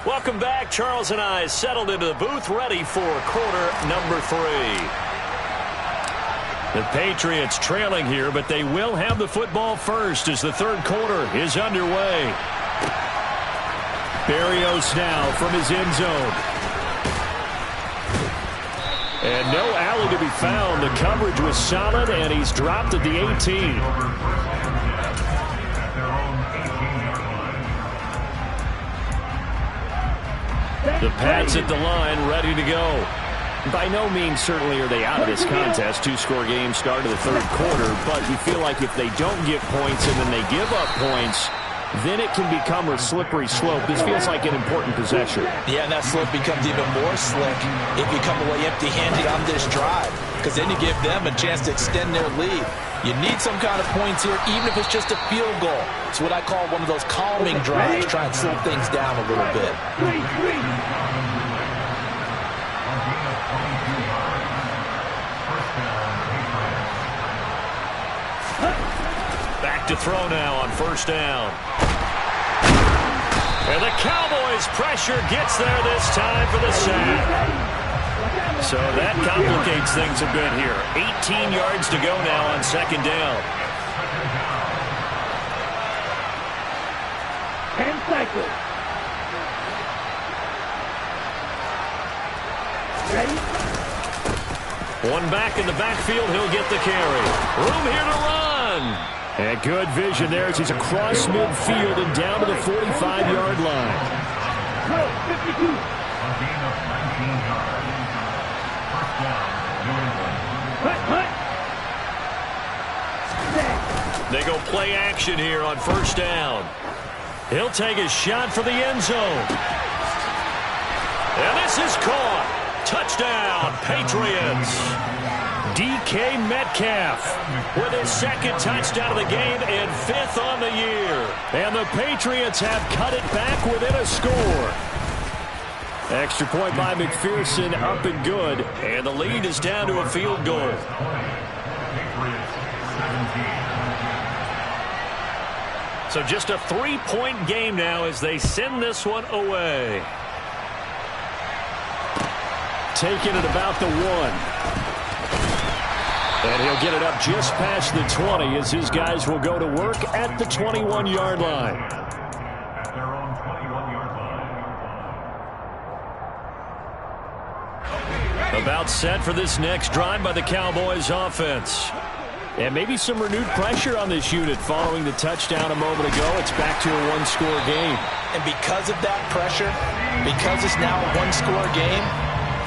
Welcome back. Charles and I settled into the booth, ready for quarter number 3. The Patriots trailing here, but they will have the football first as the third quarter is underway. Berrios now from his end zone. And no alley to be found. The coverage was solid, and he's dropped at the 18. The Pats at the line, ready to go. By no means certainly are they out of this contest. 2-score game start of the third quarter, but you feel like if they don't get points and then they give up points, then it can become a slippery slope. This feels like an important possession. Yeah, and that slope becomes even more slick if you come away empty-handed on this drive, because then you give them a chance to extend their lead. You need some kind of points here, even if it's just a field goal. It's what I call one of those calming drives. Try and slow things down a little bit. Back to throw now on first down. And the Cowboys' pressure gets there this time for the sack. So that complicates things a bit here. 18 yards to go now on second down. 10 seconds. Ready? One back in the backfield. He'll get the carry. Room here to run. And good vision there as he's across midfield and down to the 45-yard line. 52. They go play action here on first down. He'll take a shot for the end zone. And this is caught. Touchdown, Patriots. DK Metcalf with his second touchdown of the game and 5th on the year. And the Patriots have cut it back within a score. Extra point by McPherson, up and good. And the lead is down to a field goal. So just a 3-point game now as they send this one away. Taking it about the 1. And he'll get it up just past the 20 as his guys will go to work at the 21-yard line. About set for this next drive by the Cowboys offense. And maybe some renewed pressure on this unit following the touchdown a moment ago. It's back to a 1-score game. And because of that pressure, because it's now a 1-score game,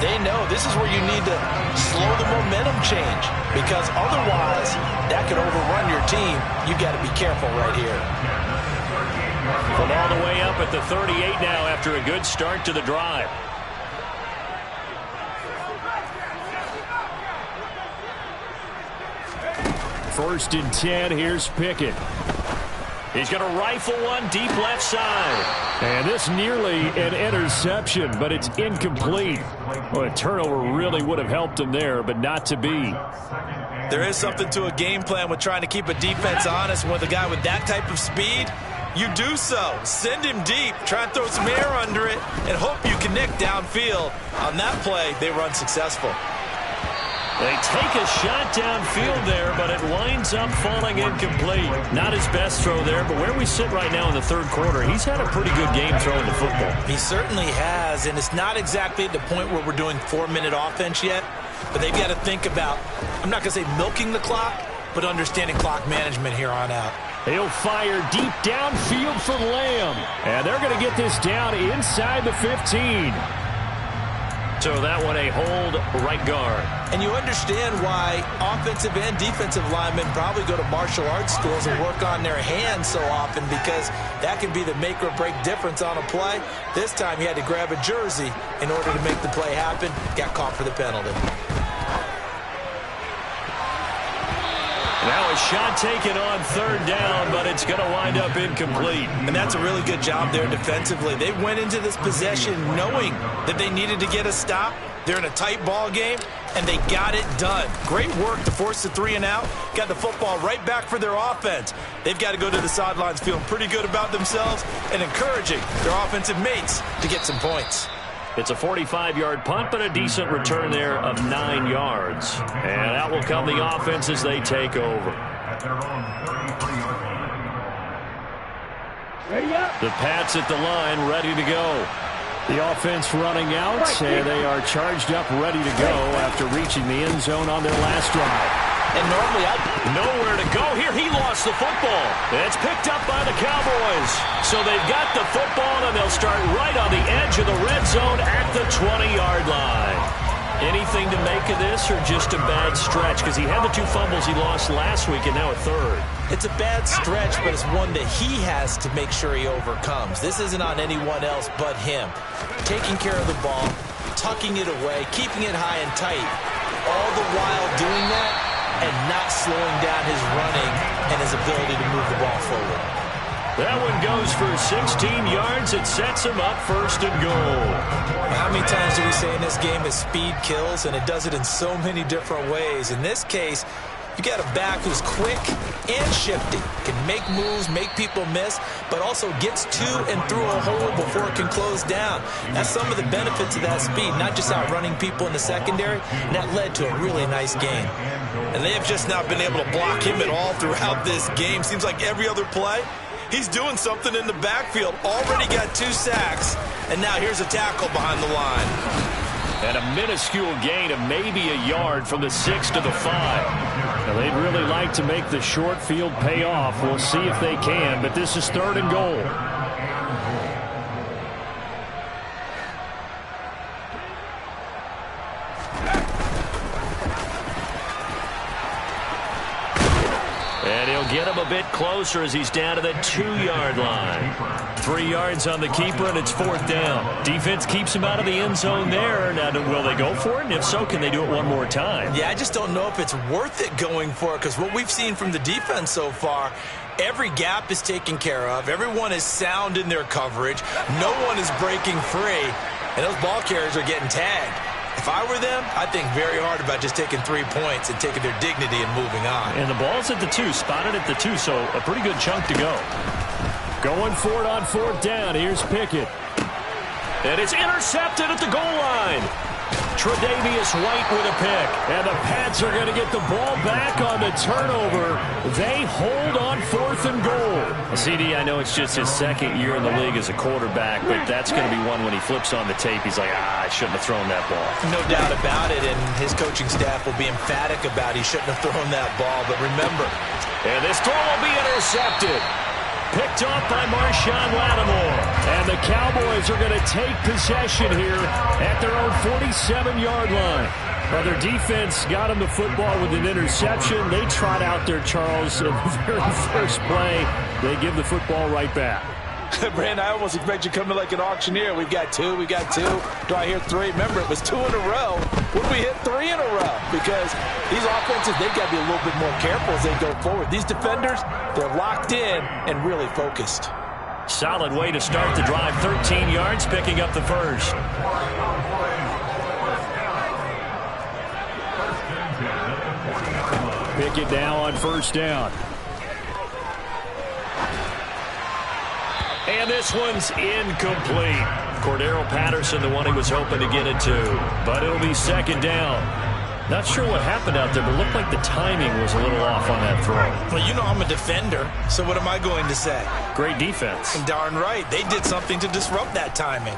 they know this is where you need to slow the momentum change, because otherwise that could overrun your team. You've got to be careful right here. From all the way up at the 38 now after a good start to the drive. First and 10, here's Pickett. He's going to rifle one deep left side. And this nearly an interception, but it's incomplete. Well, a turnover really would have helped him there, but not to be. There is something to a game plan with trying to keep a defense honest. With a guy with that type of speed, you do so. Send him deep. Try and throw some air under it and hope you connect downfield. On that play, they were unsuccessful. They take a shot downfield there, but it winds up falling incomplete. Not his best throw there, but where we sit right now in the third quarter, he's had a pretty good game throwing the football. He certainly has, and it's not exactly at the point where we're doing 4-minute offense yet, but they've got to think about, I'm not going to say milking the clock, but understanding clock management here on out. He'll fire deep downfield for Lamb, and they're going to get this down inside the 15. So that one a hold right guard. And you understand why offensive and defensive linemen probably go to martial arts schools and work on their hands so often, because that can be the make or break difference on a play. This time he had to grab a jersey in order to make the play happen. Got caught for the penalty. Now a shot taken on third down, but it's going to wind up incomplete. And that's a really good job there defensively. They went into this possession knowing that they needed to get a stop. They're in a tight ball game, and they got it done. Great work to force the 3 and out. Got the football right back for their offense. They've got to go to the sidelines feeling pretty good about themselves and encouraging their offensive mates to get some points. It's a 45-yard punt, but a decent return there of 9 yards. And out will come the offense as they take over. The Pats at the line, ready to go. The offense running out, and they are charged up, ready to go after reaching the end zone on their last drive. And normally nowhere to go here. He lost the football. It's picked up by the Cowboys. So they've got the football, and they'll start right on the edge of the red zone at the 20-yard line. Anything to make of this, or just a bad stretch? Because he had the 2 fumbles he lost last week and now a third. It's a bad stretch, but it's one that he has to make sure he overcomes. This isn't on anyone else but him. Taking care of the ball, tucking it away, keeping it high and tight, all the while doing that and not slowing down his running and his ability to move the ball forward. That one goes for 16 yards. It sets him up first and goal. How many times do we say in this game that speed kills, and it does it in so many different ways? In this case, you got a back who's quick and shifty, can make moves, make people miss, but also gets to and through a hole before it can close down. That's some of the benefits of that speed, not just outrunning people in the secondary, and that led to a really nice game. And they have just not been able to block him at all throughout this game. Seems like every other play, he's doing something in the backfield. Already got 2 sacks, and now here's a tackle behind the line. And a minuscule gain of maybe a yard from the 6 to the 5. Now, they'd really like to make the short field pay off. We'll see if they can, but this is 3rd and goal. And he'll get him a bit closer as he's down to the 2-yard line. 3 yards on the keeper, and it's 4th down. Defense keeps him out of the end zone there. Now, will they go for it? And if so, can they do it one more time? Yeah, I just don't know if it's worth it going for it, because what we've seen from the defense so far, every gap is taken care of. Everyone is sound in their coverage. No one is breaking free, and those ball carriers are getting tagged. If I were them, I'd think very hard about just taking 3 points and taking their dignity and moving on. And the ball's at the 2, spotted at the 2, so a pretty good chunk to go. Going for it on 4th down. Here's Pickett. And it's intercepted at the goal line. Tre'Davious White with a pick. And the Pats are going to get the ball back on the turnover. They hold on 4th and goal. CD, I know it's just his 2nd year in the league as a quarterback, but that's going to be one when he flips on the tape, he's like, I shouldn't have thrown that ball. No doubt about it, and his coaching staff will be emphatic about he shouldn't have thrown that ball. But remember, and this throw will be intercepted. Picked off by Marshawn Lattimore. And the Cowboys are going to take possession here at their own 47-yard line. Well, their defense got him the football with an interception. They trot out there, Charles, in the very first play. They give the football right back. Brandon, I almost expect you to come in like an auctioneer. We've got two. Do I hear three? Remember, it was 2 in a row. Would we hit 3 in a row? Because these offenses, they've got to be a little bit more careful as they go forward. These defenders, they're locked in and really focused. Solid way to start the drive. 13 yards, picking up the first. Pickett now on first down. And this one's incomplete. Cordero Patterson, the one he was hoping to get it to. But it'll be second down. Not sure what happened out there, but it looked like the timing was a little off on that throw. Well, you know I'm a defender, so what am I going to say? Great defense. And darn right. They did something to disrupt that timing.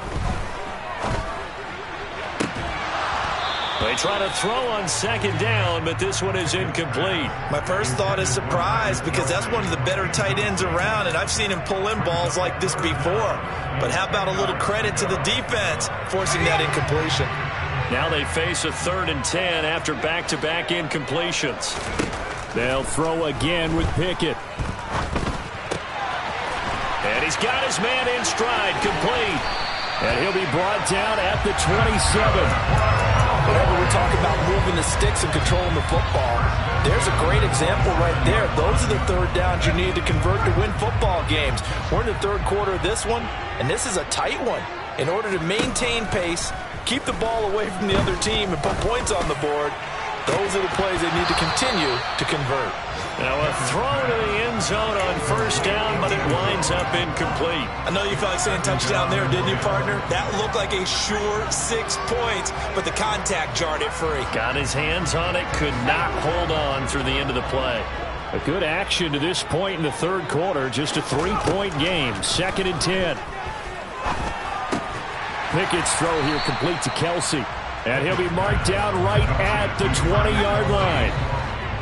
They try to throw on second down, but this one is incomplete. My first thought is surprise, because that's one of the better tight ends around, and I've seen him pull in balls like this before. But how about a little credit to the defense forcing that incompletion? Now they face a 3rd and 10 after back-to-back incompletions. They'll throw again with Pickett. And he's got his man in stride, complete. And he'll be brought down at the 27. Whenever we talk about moving the sticks and controlling the football, there's a great example right there. Those are the 3rd downs you need to convert to win football games. We're in the 3rd quarter of this one, and this is a tight one. In order to maintain pace, keep the ball away from the other team, and put points on the board, those are the plays they need to continue to convert. Now a throw to the end zone on first down, but it winds up incomplete. I know you felt like saying touchdown there, didn't you, partner? That looked like a sure 6 points, but the contact jarred it free. Got his hands on it, could not hold on through the end of the play. A good action to this point in the 3rd quarter. Just a 3-point game. 2nd and 10. Pickett's throw here complete to Kelsey. And he'll be marked down right at the 20-yard line.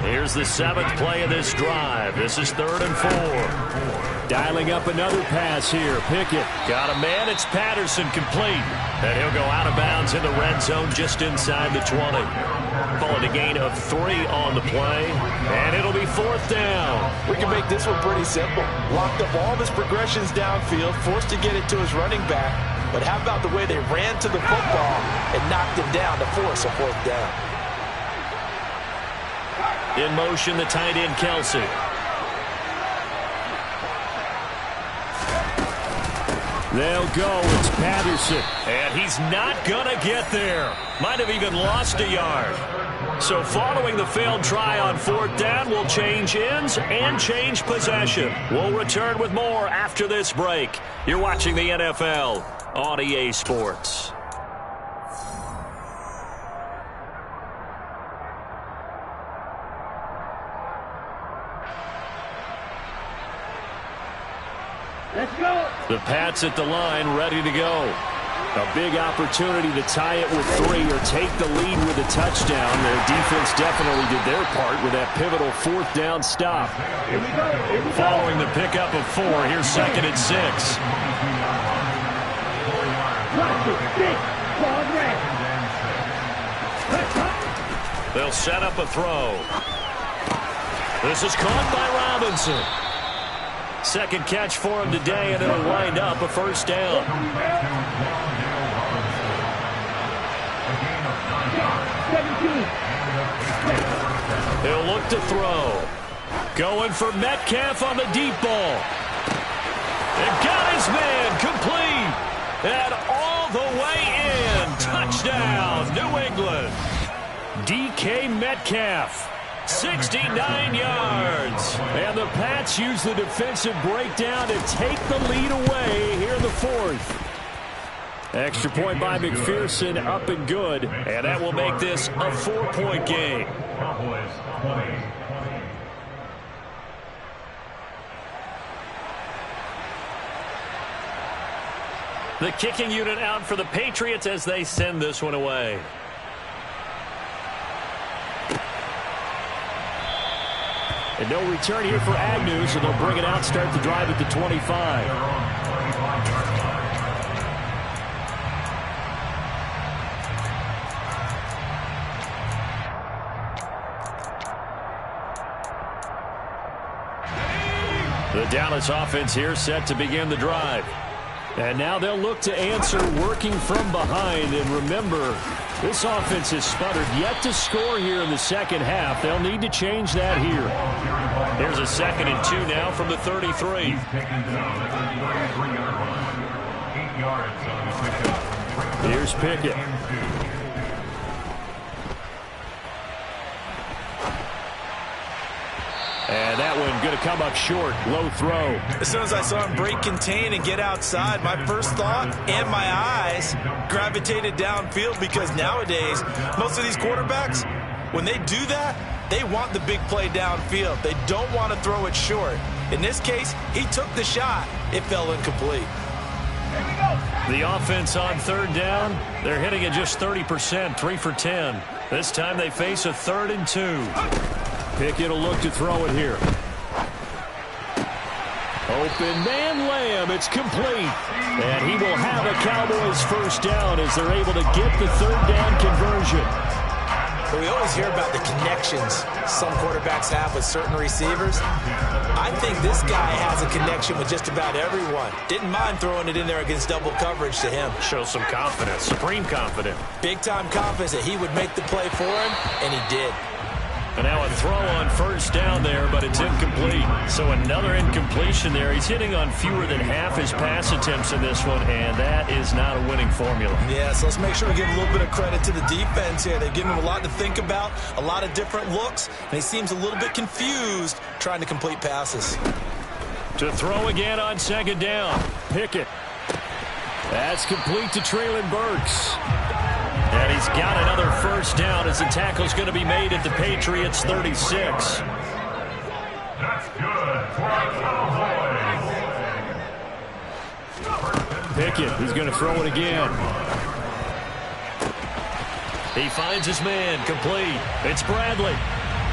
Here's the 7th play of this drive. This is 3rd and 4. Dialing up another pass here. Pickett. Got a man. It's Patterson, complete. And he'll go out of bounds in the red zone just inside the 20. Calling a gain of 3 on the play. And it'll be 4th down. We can make this one pretty simple. Locked up all of his progressions downfield, forced to get it to his running back. But how about the way they ran to the football and knocked him down to force a 4th down? In motion, the tight end, Kelsey. They'll go. It's Patterson. And he's not going to get there. Might have even lost a yard. So following the failed try on 4th down, we'll change ends and change possession. We'll return with more after this break. You're watching the NFL on EA Sports. Let's go. The Pats at the line, ready to go. A big opportunity to tie it with 3 or take the lead with a touchdown. Their defense definitely did their part with that pivotal 4th down stop. Here we go. Following the pickup of 4, here's 2nd and 6. Watch it. 6. Ball red. They'll set up a throw. This is caught by Robinson. 2nd catch for him today, and it'll wind up a 1st down. He'll look to throw. Going for Metcalf on the deep ball. And got his man complete. And all the way in. Touchdown, New England. DK Metcalf. 69 yards. And the Pats use the defensive breakdown to take the lead away here in the 4th. Extra point by McPherson, up and good. And that will make this a 4-point game. The kicking unit out for the Patriots as they send this one away. And no return here for Agnew, so they'll bring it out, start the drive at the 25. The Dallas offense here set to begin the drive. And now they'll look to answer working from behind. And remember, this offense has sputtered yet to score here in the second half. They'll need to change that here. Here's a 2nd and 2 now from the 33. Here's Pickett. And that one going to come up short. Low throw. As soon as I saw him break contain and get outside, my first thought and my eyes gravitated downfield, because nowadays, most of these quarterbacks, when they do that, they want the big play downfield. They don't want to throw it short. In this case, he took the shot. It fell incomplete. The offense on 3rd down, they're hitting it just 30%, 3 for 10. This time they face a 3rd and 2. Pickett will look to throw it here. Open man, Lamb. It's complete. And he will have a Cowboys first down as they're able to get the 3rd down conversion. We always hear about the connections some quarterbacks have with certain receivers. I think this guy has a connection with just about everyone. Didn't mind throwing it in there against double coverage to him. Shows some confidence, supreme confidence. Big-time confidence that he would make the play for him, and he did. And now a throw on first down there, but it's incomplete. So another incompletion there. He's hitting on fewer than half his pass attempts in this one, and that is not a winning formula. Yeah, so let's make sure we give a little bit of credit to the defense here. They've given him a lot to think about, a lot of different looks, and he seems a little bit confused trying to complete passes. To throw again on 2nd down. Pickett. That's complete to Treylon Burks. And he's got another first down as the tackle's going to be made at the Patriots' 36. That's good for the Cowboys. Pickett, he's going to throw it again. He finds his man, complete. It's Bradley.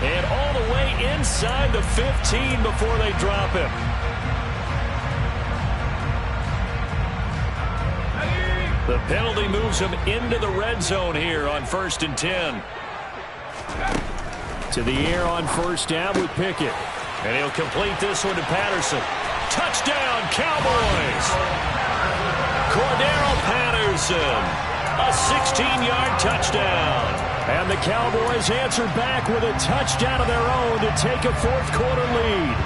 And all the way inside the 15 before they drop him. The penalty moves him into the red zone here on 1st and 10. To the air on first down with Pickett. And he'll complete this one to Patterson. Touchdown, Cowboys! Cordero Patterson. A 16-yard touchdown. And the Cowboys answer back with a touchdown of their own to take a 4th quarter lead.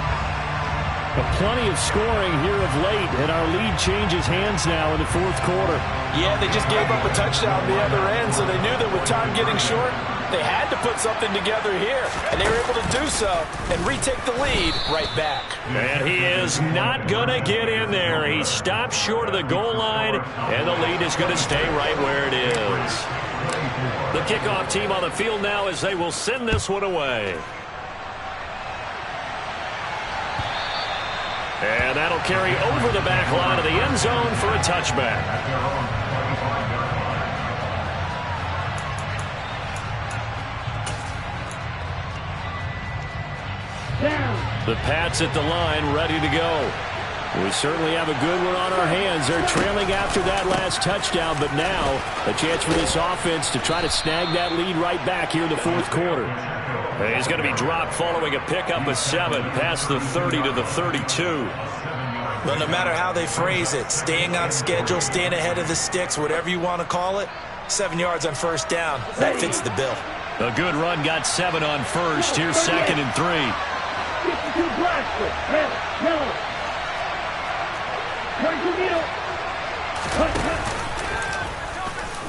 Plenty of scoring here of late, and our lead changes hands now in the 4th quarter. Yeah, they just gave up a touchdown on the other end, so they knew that with time getting short, they had to put something together here, and they were able to do so and retake the lead right back. And he is not going to get in there. He stopped short of the goal line, and the lead is going to stay right where it is. The kickoff team on the field now as they will send this one away. And that'll carry over the back line of the end zone for a touchback. The Pats at the line, ready to go. We certainly have a good one on our hands. They're trailing after that last touchdown, but now a chance for this offense to try to snag that lead right back here in the 4th quarter. And he's going to be dropped following a pickup of 7 past the 30 to the 32. Well, no matter how they phrase it, staying on schedule, staying ahead of the sticks, whatever you want to call it, 7 yards on first down, that fits the bill. A good run got 7 on first. Here's 2nd and 3.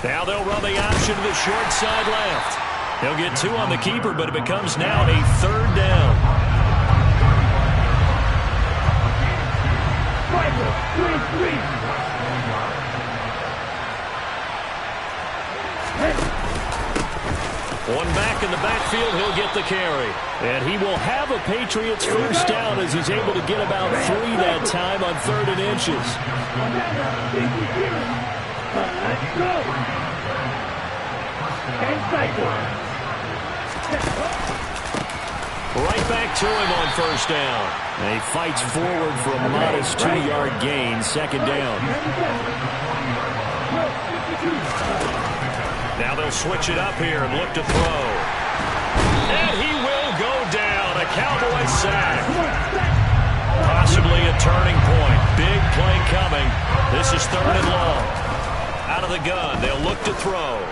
Now they'll run the option to the short side left. He'll get 2 on the keeper, but it becomes now a 3rd down. One back in the backfield, he'll get the carry. And he will have a Patriots first down as he's able to get about 3 that time on 3rd and inches. Let's go. Right back to him on first down. And he fights forward for a modest 2-yard gain, 2nd down. Now they'll switch it up here and look to throw. And he will go down. A Cowboy sack. Possibly a turning point. Big play coming. This is 3rd and long. Out of the gun. They'll look to throw.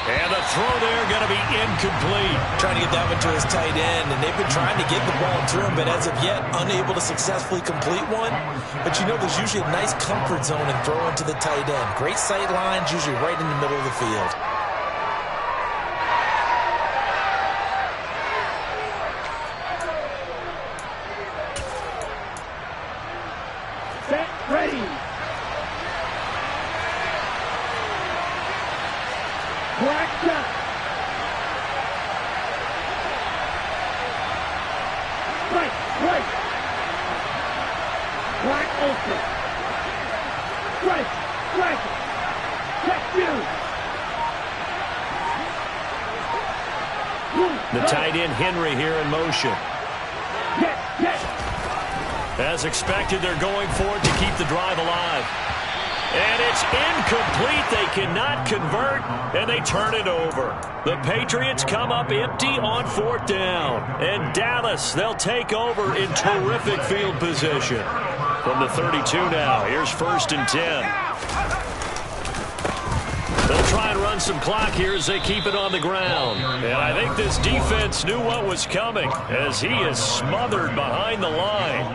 And the throw there going to be incomplete. Trying to get that one to his tight end, and they've been trying to get the ball to him, but as of yet, unable to successfully complete one. But you know there's usually a nice comfort zone in throwing to the tight end. Great sight lines, usually right in the middle of the field. Set, ready. Black shot. Strike, strike. Black ultra. Strike, strike. Check you. The tight end Henry here in motion. Get, get. As expected, they're going for it to keep the drive alive. And it's incomplete. They cannot convert, and they turn it over. The Patriots come up empty on 4th down. And Dallas, they'll take over in terrific field position. From the 32 now, here's 1st and 10. They'll try and run some clock here as they keep it on the ground. And I think this defense knew what was coming as he is smothered behind the line.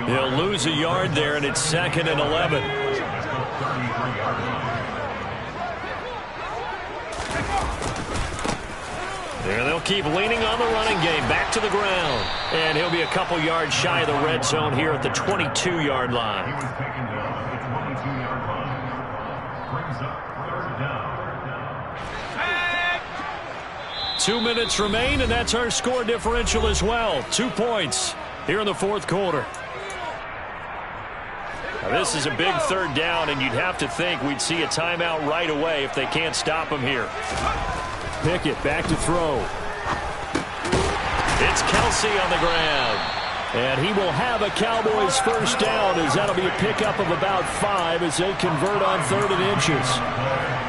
He'll lose a yard there, and it's 2nd and 11. There they'll keep leaning on the running game. Back to the ground. And he'll be a couple yards shy of the red zone here at the 22-yard line. 2 minutes remain, and that's our score differential as well. 2 points here in the 4th quarter. Now, this is a big 3rd down, and you'd have to think we'd see a timeout right away if they can't stop him here. Pickett back to throw. It's Kelsey on the ground. And he will have a Cowboys 1st down, as that'll be a pickup of about 5 as they convert on 3rd and inches.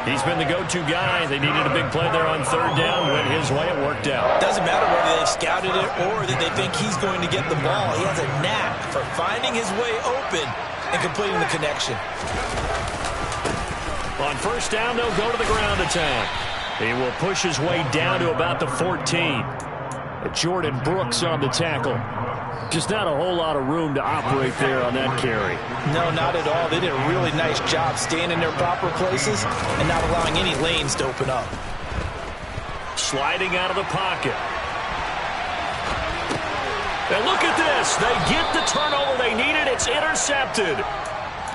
He's been the go-to guy. They needed a big play there on 3rd down. Went his way. It worked out. Doesn't matter whether they've scouted it or that they think he's going to get the ball. He has a knack for finding his way open and completing the connection. On 1st down, they'll go to the ground attack. He will push his way down to about the 14. Jordan Brooks on the tackle. Just not a whole lot of room to operate there on that carry. No, not at all. They did a really nice job staying in their proper places and not allowing any lanes to open up. Sliding out of the pocket. And look at this. They get the turnover they needed. It's intercepted.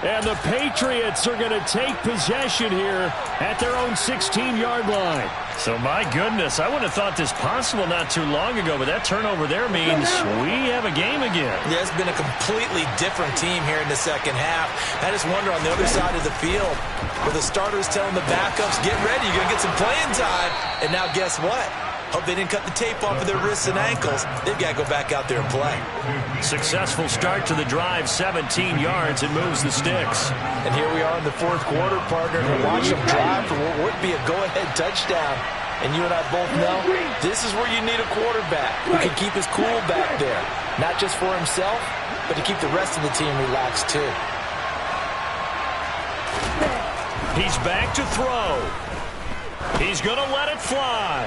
And the Patriots are going to take possession here at their own 16-yard line. So, my goodness, I wouldn't have thought this possible not too long ago, but that turnover there means we have a game again. Yeah, it's been a completely different team here in the 2nd half. I just wonder on the other side of the field, where the starters telling the backups, get ready, you're going to get some playing time. And now guess what? Hope they didn't cut the tape off of their wrists and ankles. They've got to go back out there and play. Successful start to the drive, 17 yards, and moves the sticks. And here we are in the 4th quarter, partner, to watch them drive for what would be a go-ahead touchdown. And you and I both know this is where you need a quarterback who can keep his cool back there. Not just for himself, but to keep the rest of the team relaxed too. He's back to throw. He's going to let it fly.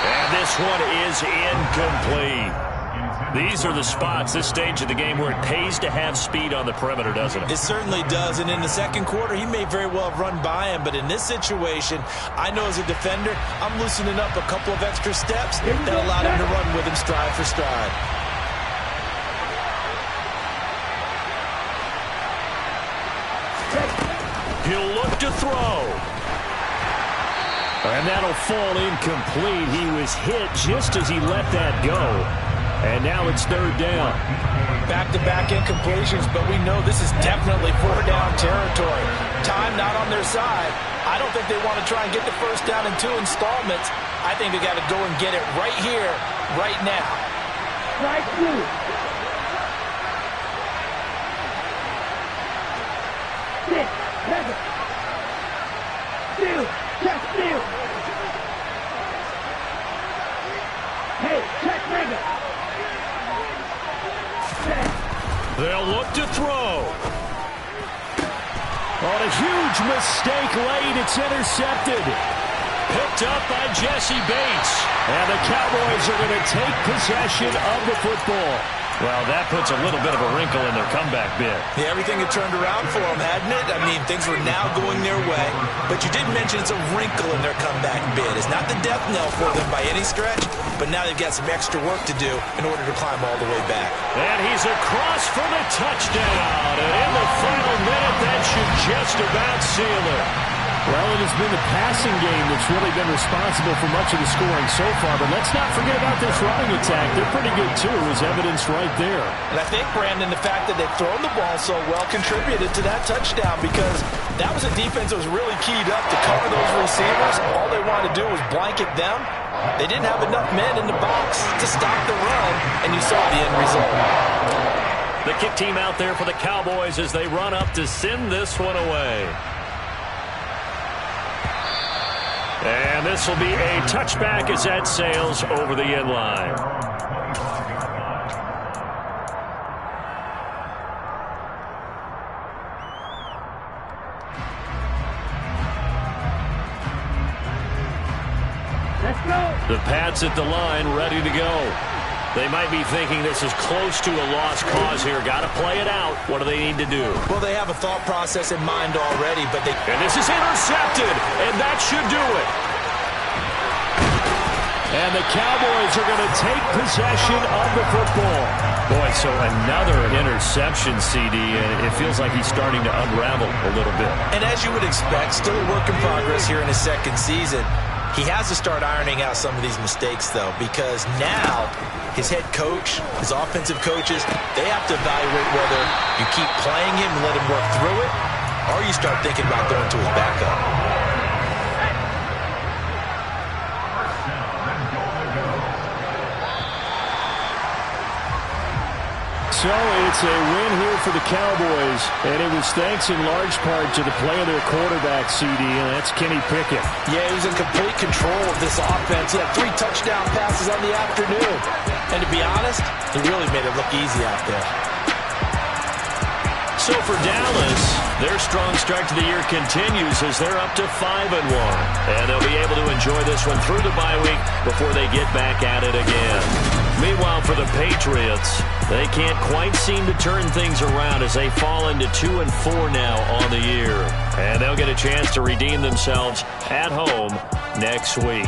And this one is incomplete. These are the spots, this stage of the game, where it pays to have speed on the perimeter, doesn't it? It certainly does, and in the 2nd quarter, he may very well have run by him, but in this situation, I know as a defender, I'm loosening up a couple of extra steps that allowed him to run with him stride for stride. He'll look to throw. And that'll fall incomplete. He was hit just as he let that go. And now it's 3rd down. Back-to-back incompletions, but we know this is definitely 4th-down territory. Time not on their side. I don't think they want to try and get the 1st down in 2 installments. I think they got to go and get it right here, right now. Strike 2. 6, 7. 2. Check steal. Hey, check mega. They'll look to throw. On a huge mistake late, it's intercepted. Picked up by Jesse Bates. And the Cowboys are going to take possession of the football. Well, that puts a little bit of a wrinkle in their comeback bid. Yeah, everything had turned around for them, hadn't it? I mean, things were now going their way. But you did mention it's a wrinkle in their comeback bid. It's not the death knell for them by any stretch, but now they've got some extra work to do in order to climb all the way back. And he's across for the touchdown. And in the final minute, that should just about seal it. Well, it has been the passing game that's really been responsible for much of the scoring so far. But let's not forget about this running attack. They're pretty good, too, as evidenced right there. And I think, Brandon, the fact that they've thrown the ball so well contributed to that touchdown because that was a defense that was really keyed up to cover those receivers. All they wanted to do was blanket them. They didn't have enough men in the box to stop the run, and you saw the end result. The kick team out there for the Cowboys as they run up to send this one away. And this will be a touchback as that sails over the end line. Let's go. The Pats at the line, ready to go. They might be thinking this is close to a lost cause here. Got to play it out. What do they need to do? Well, they have a thought process in mind already, but they... And this is intercepted, and that should do it. And the Cowboys are going to take possession of the football. Boy, so another interception, CD, and it feels like he's starting to unravel a little bit. And as you would expect, still a work in progress here in his second season. He has to start ironing out some of these mistakes, though, because now his head coach, his offensive coaches, they have to evaluate whether you keep playing him and let him work through it, or you start thinking about going to his backup. So it's a win here for the Cowboys, and it was thanks in large part to the play of their quarterback, CD, and that's Kenny Pickett. Yeah, he was in complete control of this offense. He had 3 touchdown passes on the afternoon. And to be honest, he really made it look easy out there. So for Dallas, their strong start to the year continues as they're up to 5-1. And they'll be able to enjoy this one through the bye week before they get back at it again. Meanwhile, for the Patriots, they can't quite seem to turn things around as they fall into 2-4 now on the year. And they'll get a chance to redeem themselves at home next week.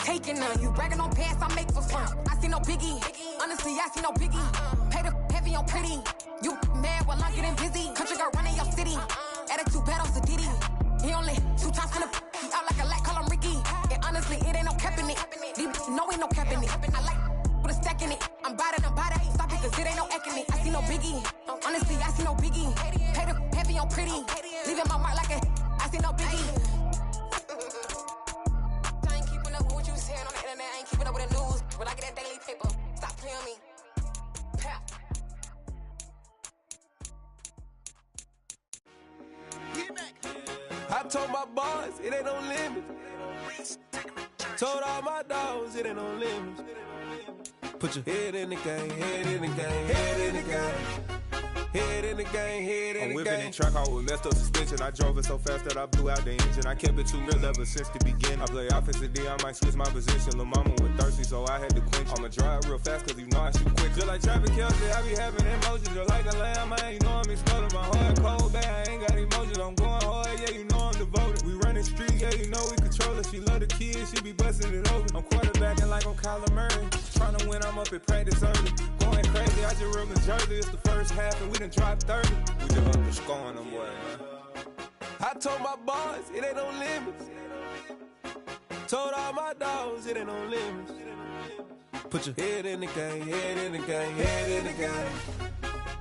taking none. You bragging on pants, I make for fun. I see no biggie. Honestly, I see no biggie. Pay the heavy on pretty. You mad while I'm getting busy. Country girl running your city. Attitude bad on Sadiddy. He only 2 times from the he out like a light, call him Ricky. And honestly, it ain't no cap in it. These know ain't no cap in it. I like with a stack in it. I'm bout it. Stop it, cause it ain't no acting it. I see no biggie. Honestly, I see no biggie. Pay the heavy on pretty. Leaving my mark like a I see no biggie. I ain't keeping up with what you saying on the internet. I ain't keeping up with the news. But I get that daily paper. Stop playing on me. Pap. I told my boys, it ain't no limit. Told all my dogs, it ain't no limit. Put your head in the game, head in the game, head in the game. Head in the game, head in the game. I'm whipping in track, I was left up suspension. I drove it so fast that I blew out the engine. I kept it too real ever since the beginning. I play offensive D, I might switch my position. Lil' mama was thirsty, so I had to quench. I'ma drive real fast, cause you know I shoot quick. Just like Travis Kelce, I be having emotions. Just like a lamb, man, you know I'm exploding. My heart cold, bad, I ain't got emotions. I'm going hard, yeah, you know I'm devoted. We running streets, yeah, you know we control it. She love the kids, she be busting it open. I'm quarterbacking like I'm Kyler Murray. Tryna win, I'm up at practice early. Going crazy, I just rode the jersey. It's the first half, and we done dropped 30. We just up to scoring them, boy, man. I told my boys, it ain't no limits. Told all my dogs, it ain't no limits. Put your head in the game, head in the game, head in the game.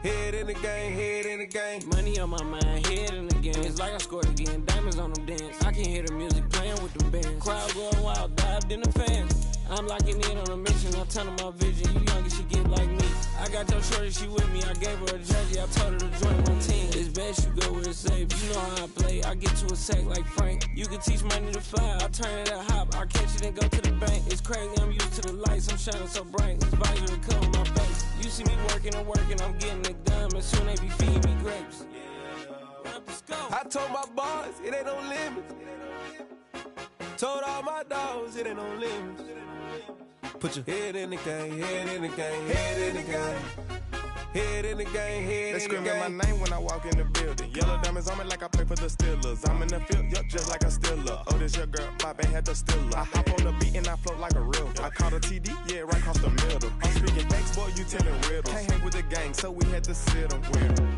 Head in the game, head in the game. Money on my mind, head in the game. It's like I scored again, diamonds on them dance. I can hear the music playing with them bands. Crowd going wild, dived in the fans. I'm locking in on a mission, I tell her my vision. You young and she get like me. I got your shorty, she with me. I gave her a jersey, I told her to join my team. It's best you go where it's safe. You know how I play. I get to a sack like Frank. You can teach money to fly. I turn it a hop. I catch it and go to the bank. It's crazy, I'm used to the lights. I'm shining so bright. It's visor to cover my face. You see me working and working, I'm getting it done. And soon they be feeding me grapes. I told my boys, it ain't no limits. Told all my dogs, it ain't no limits. Put your head in the game, head in the game, head in the game. Head in the game, head They in the game. screaming my name when I walk in the building. Yellow diamonds on me like I play for the Steelers. I'm in the field, yup, just like a Steeler. Oh, this your girl, my band had the Steeler. I hop on the beat and I float like a real. I caught a TD, yeah, right across the middle. I'm speaking thanks, boy, you telling riddles. Can't hang with the gang, so we had to sit them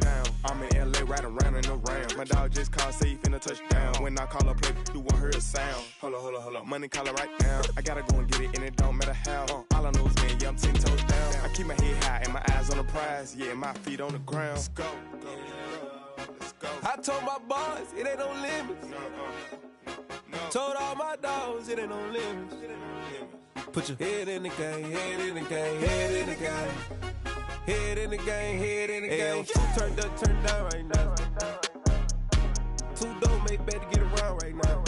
down. I'm in LA, riding around and around. My dog just called, say he finna touchdown. When I call a play, you won't hear a sound. Hold up, money caller right now. I gotta go and get it, and it don't matter how. All I know is man, yeah, I'm 10 toes down. I keep my head high and my eyes on the prize. Yeah, my feet on the ground. Let's go. Let's go. I told my boys, it ain't no limits. Told all my dogs, it ain't no limits. Put your head in the game, head in the game, head in the game. Head in the game, head in the game. Two turned up, turned down right now. Two don't make bad to get around right now.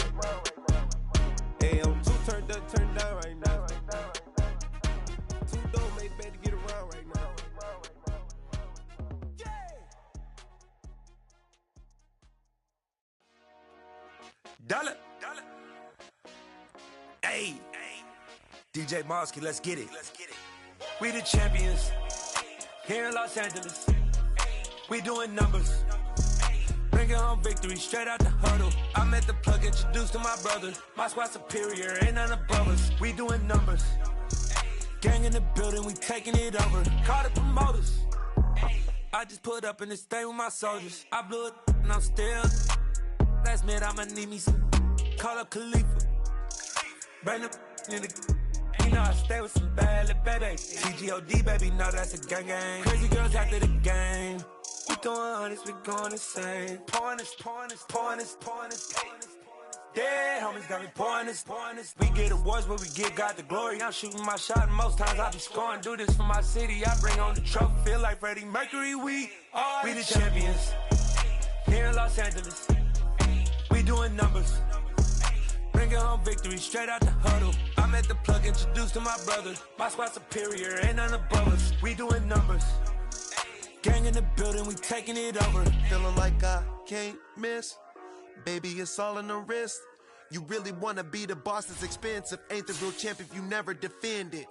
Hey, I'm two turned up, turned down right now. Two don't make bad to get around right now. Dollar. Hey. DJ Mosky, let's get it. We the champions here in Los Angeles. We doing numbers. Bringing home victory straight out the huddle. I met the plug, introduced to my brother. My squad superior, ain't none above us. We doing numbers. Gang in the building, we taking it over. Call the promoters. I just put up in this thing with my soldiers. I blew it and I'm still. Last minute, I'ma need me some. Call up Khalifa. Bring the in the. You know I stay with some bad little baby. TGOD, baby, no, that's a gang gang. Crazy girls after the game. We throwing hundreds, we going insane. Pouring this. Dead homies got me pouring this. We get awards, but we give God the glory. I'm shooting my shot, and most times I be scoring. Do this for my city, I bring on the trophy. Feel like Freddie Mercury, we the champions. Here in Los Angeles. We doing numbers. Bringing home victory straight out the huddle. I met the plug, introduced to my brother. My squad superior, ain't none above us. We doing numbers. Gang in the building, we taking it over. Feeling like I can't miss. Baby, it's all in the wrist. You really wanna be the boss, it's expensive. Ain't the real champ if you never defend it.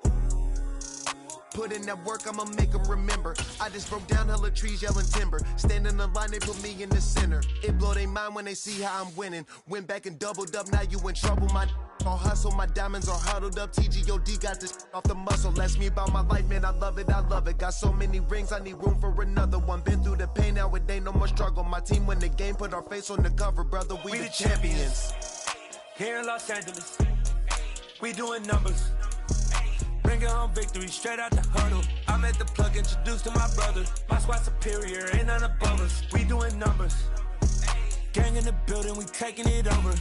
Put in that work, I'ma make them remember. I just broke down hella trees, yelling timber. Stand in the line, they put me in the center. It blow their mind when they see how I'm winning. Went back and doubled up, now you in trouble. My all hustle, my diamonds are huddled up. TGOD got this off the muscle. Ask me about my life, man, I love it, I love it. Got so many rings, I need room for another one. Been through the pain, now it ain't no more struggle. My team win the game, put our face on the cover, brother. We the champions. Here in Los Angeles, we doing numbers. Bringing home victory straight out the huddle. I'm at the plug, introduced to my brother. My squad superior, ain't none above us. We doing numbers. Gang in the building, we taking it over.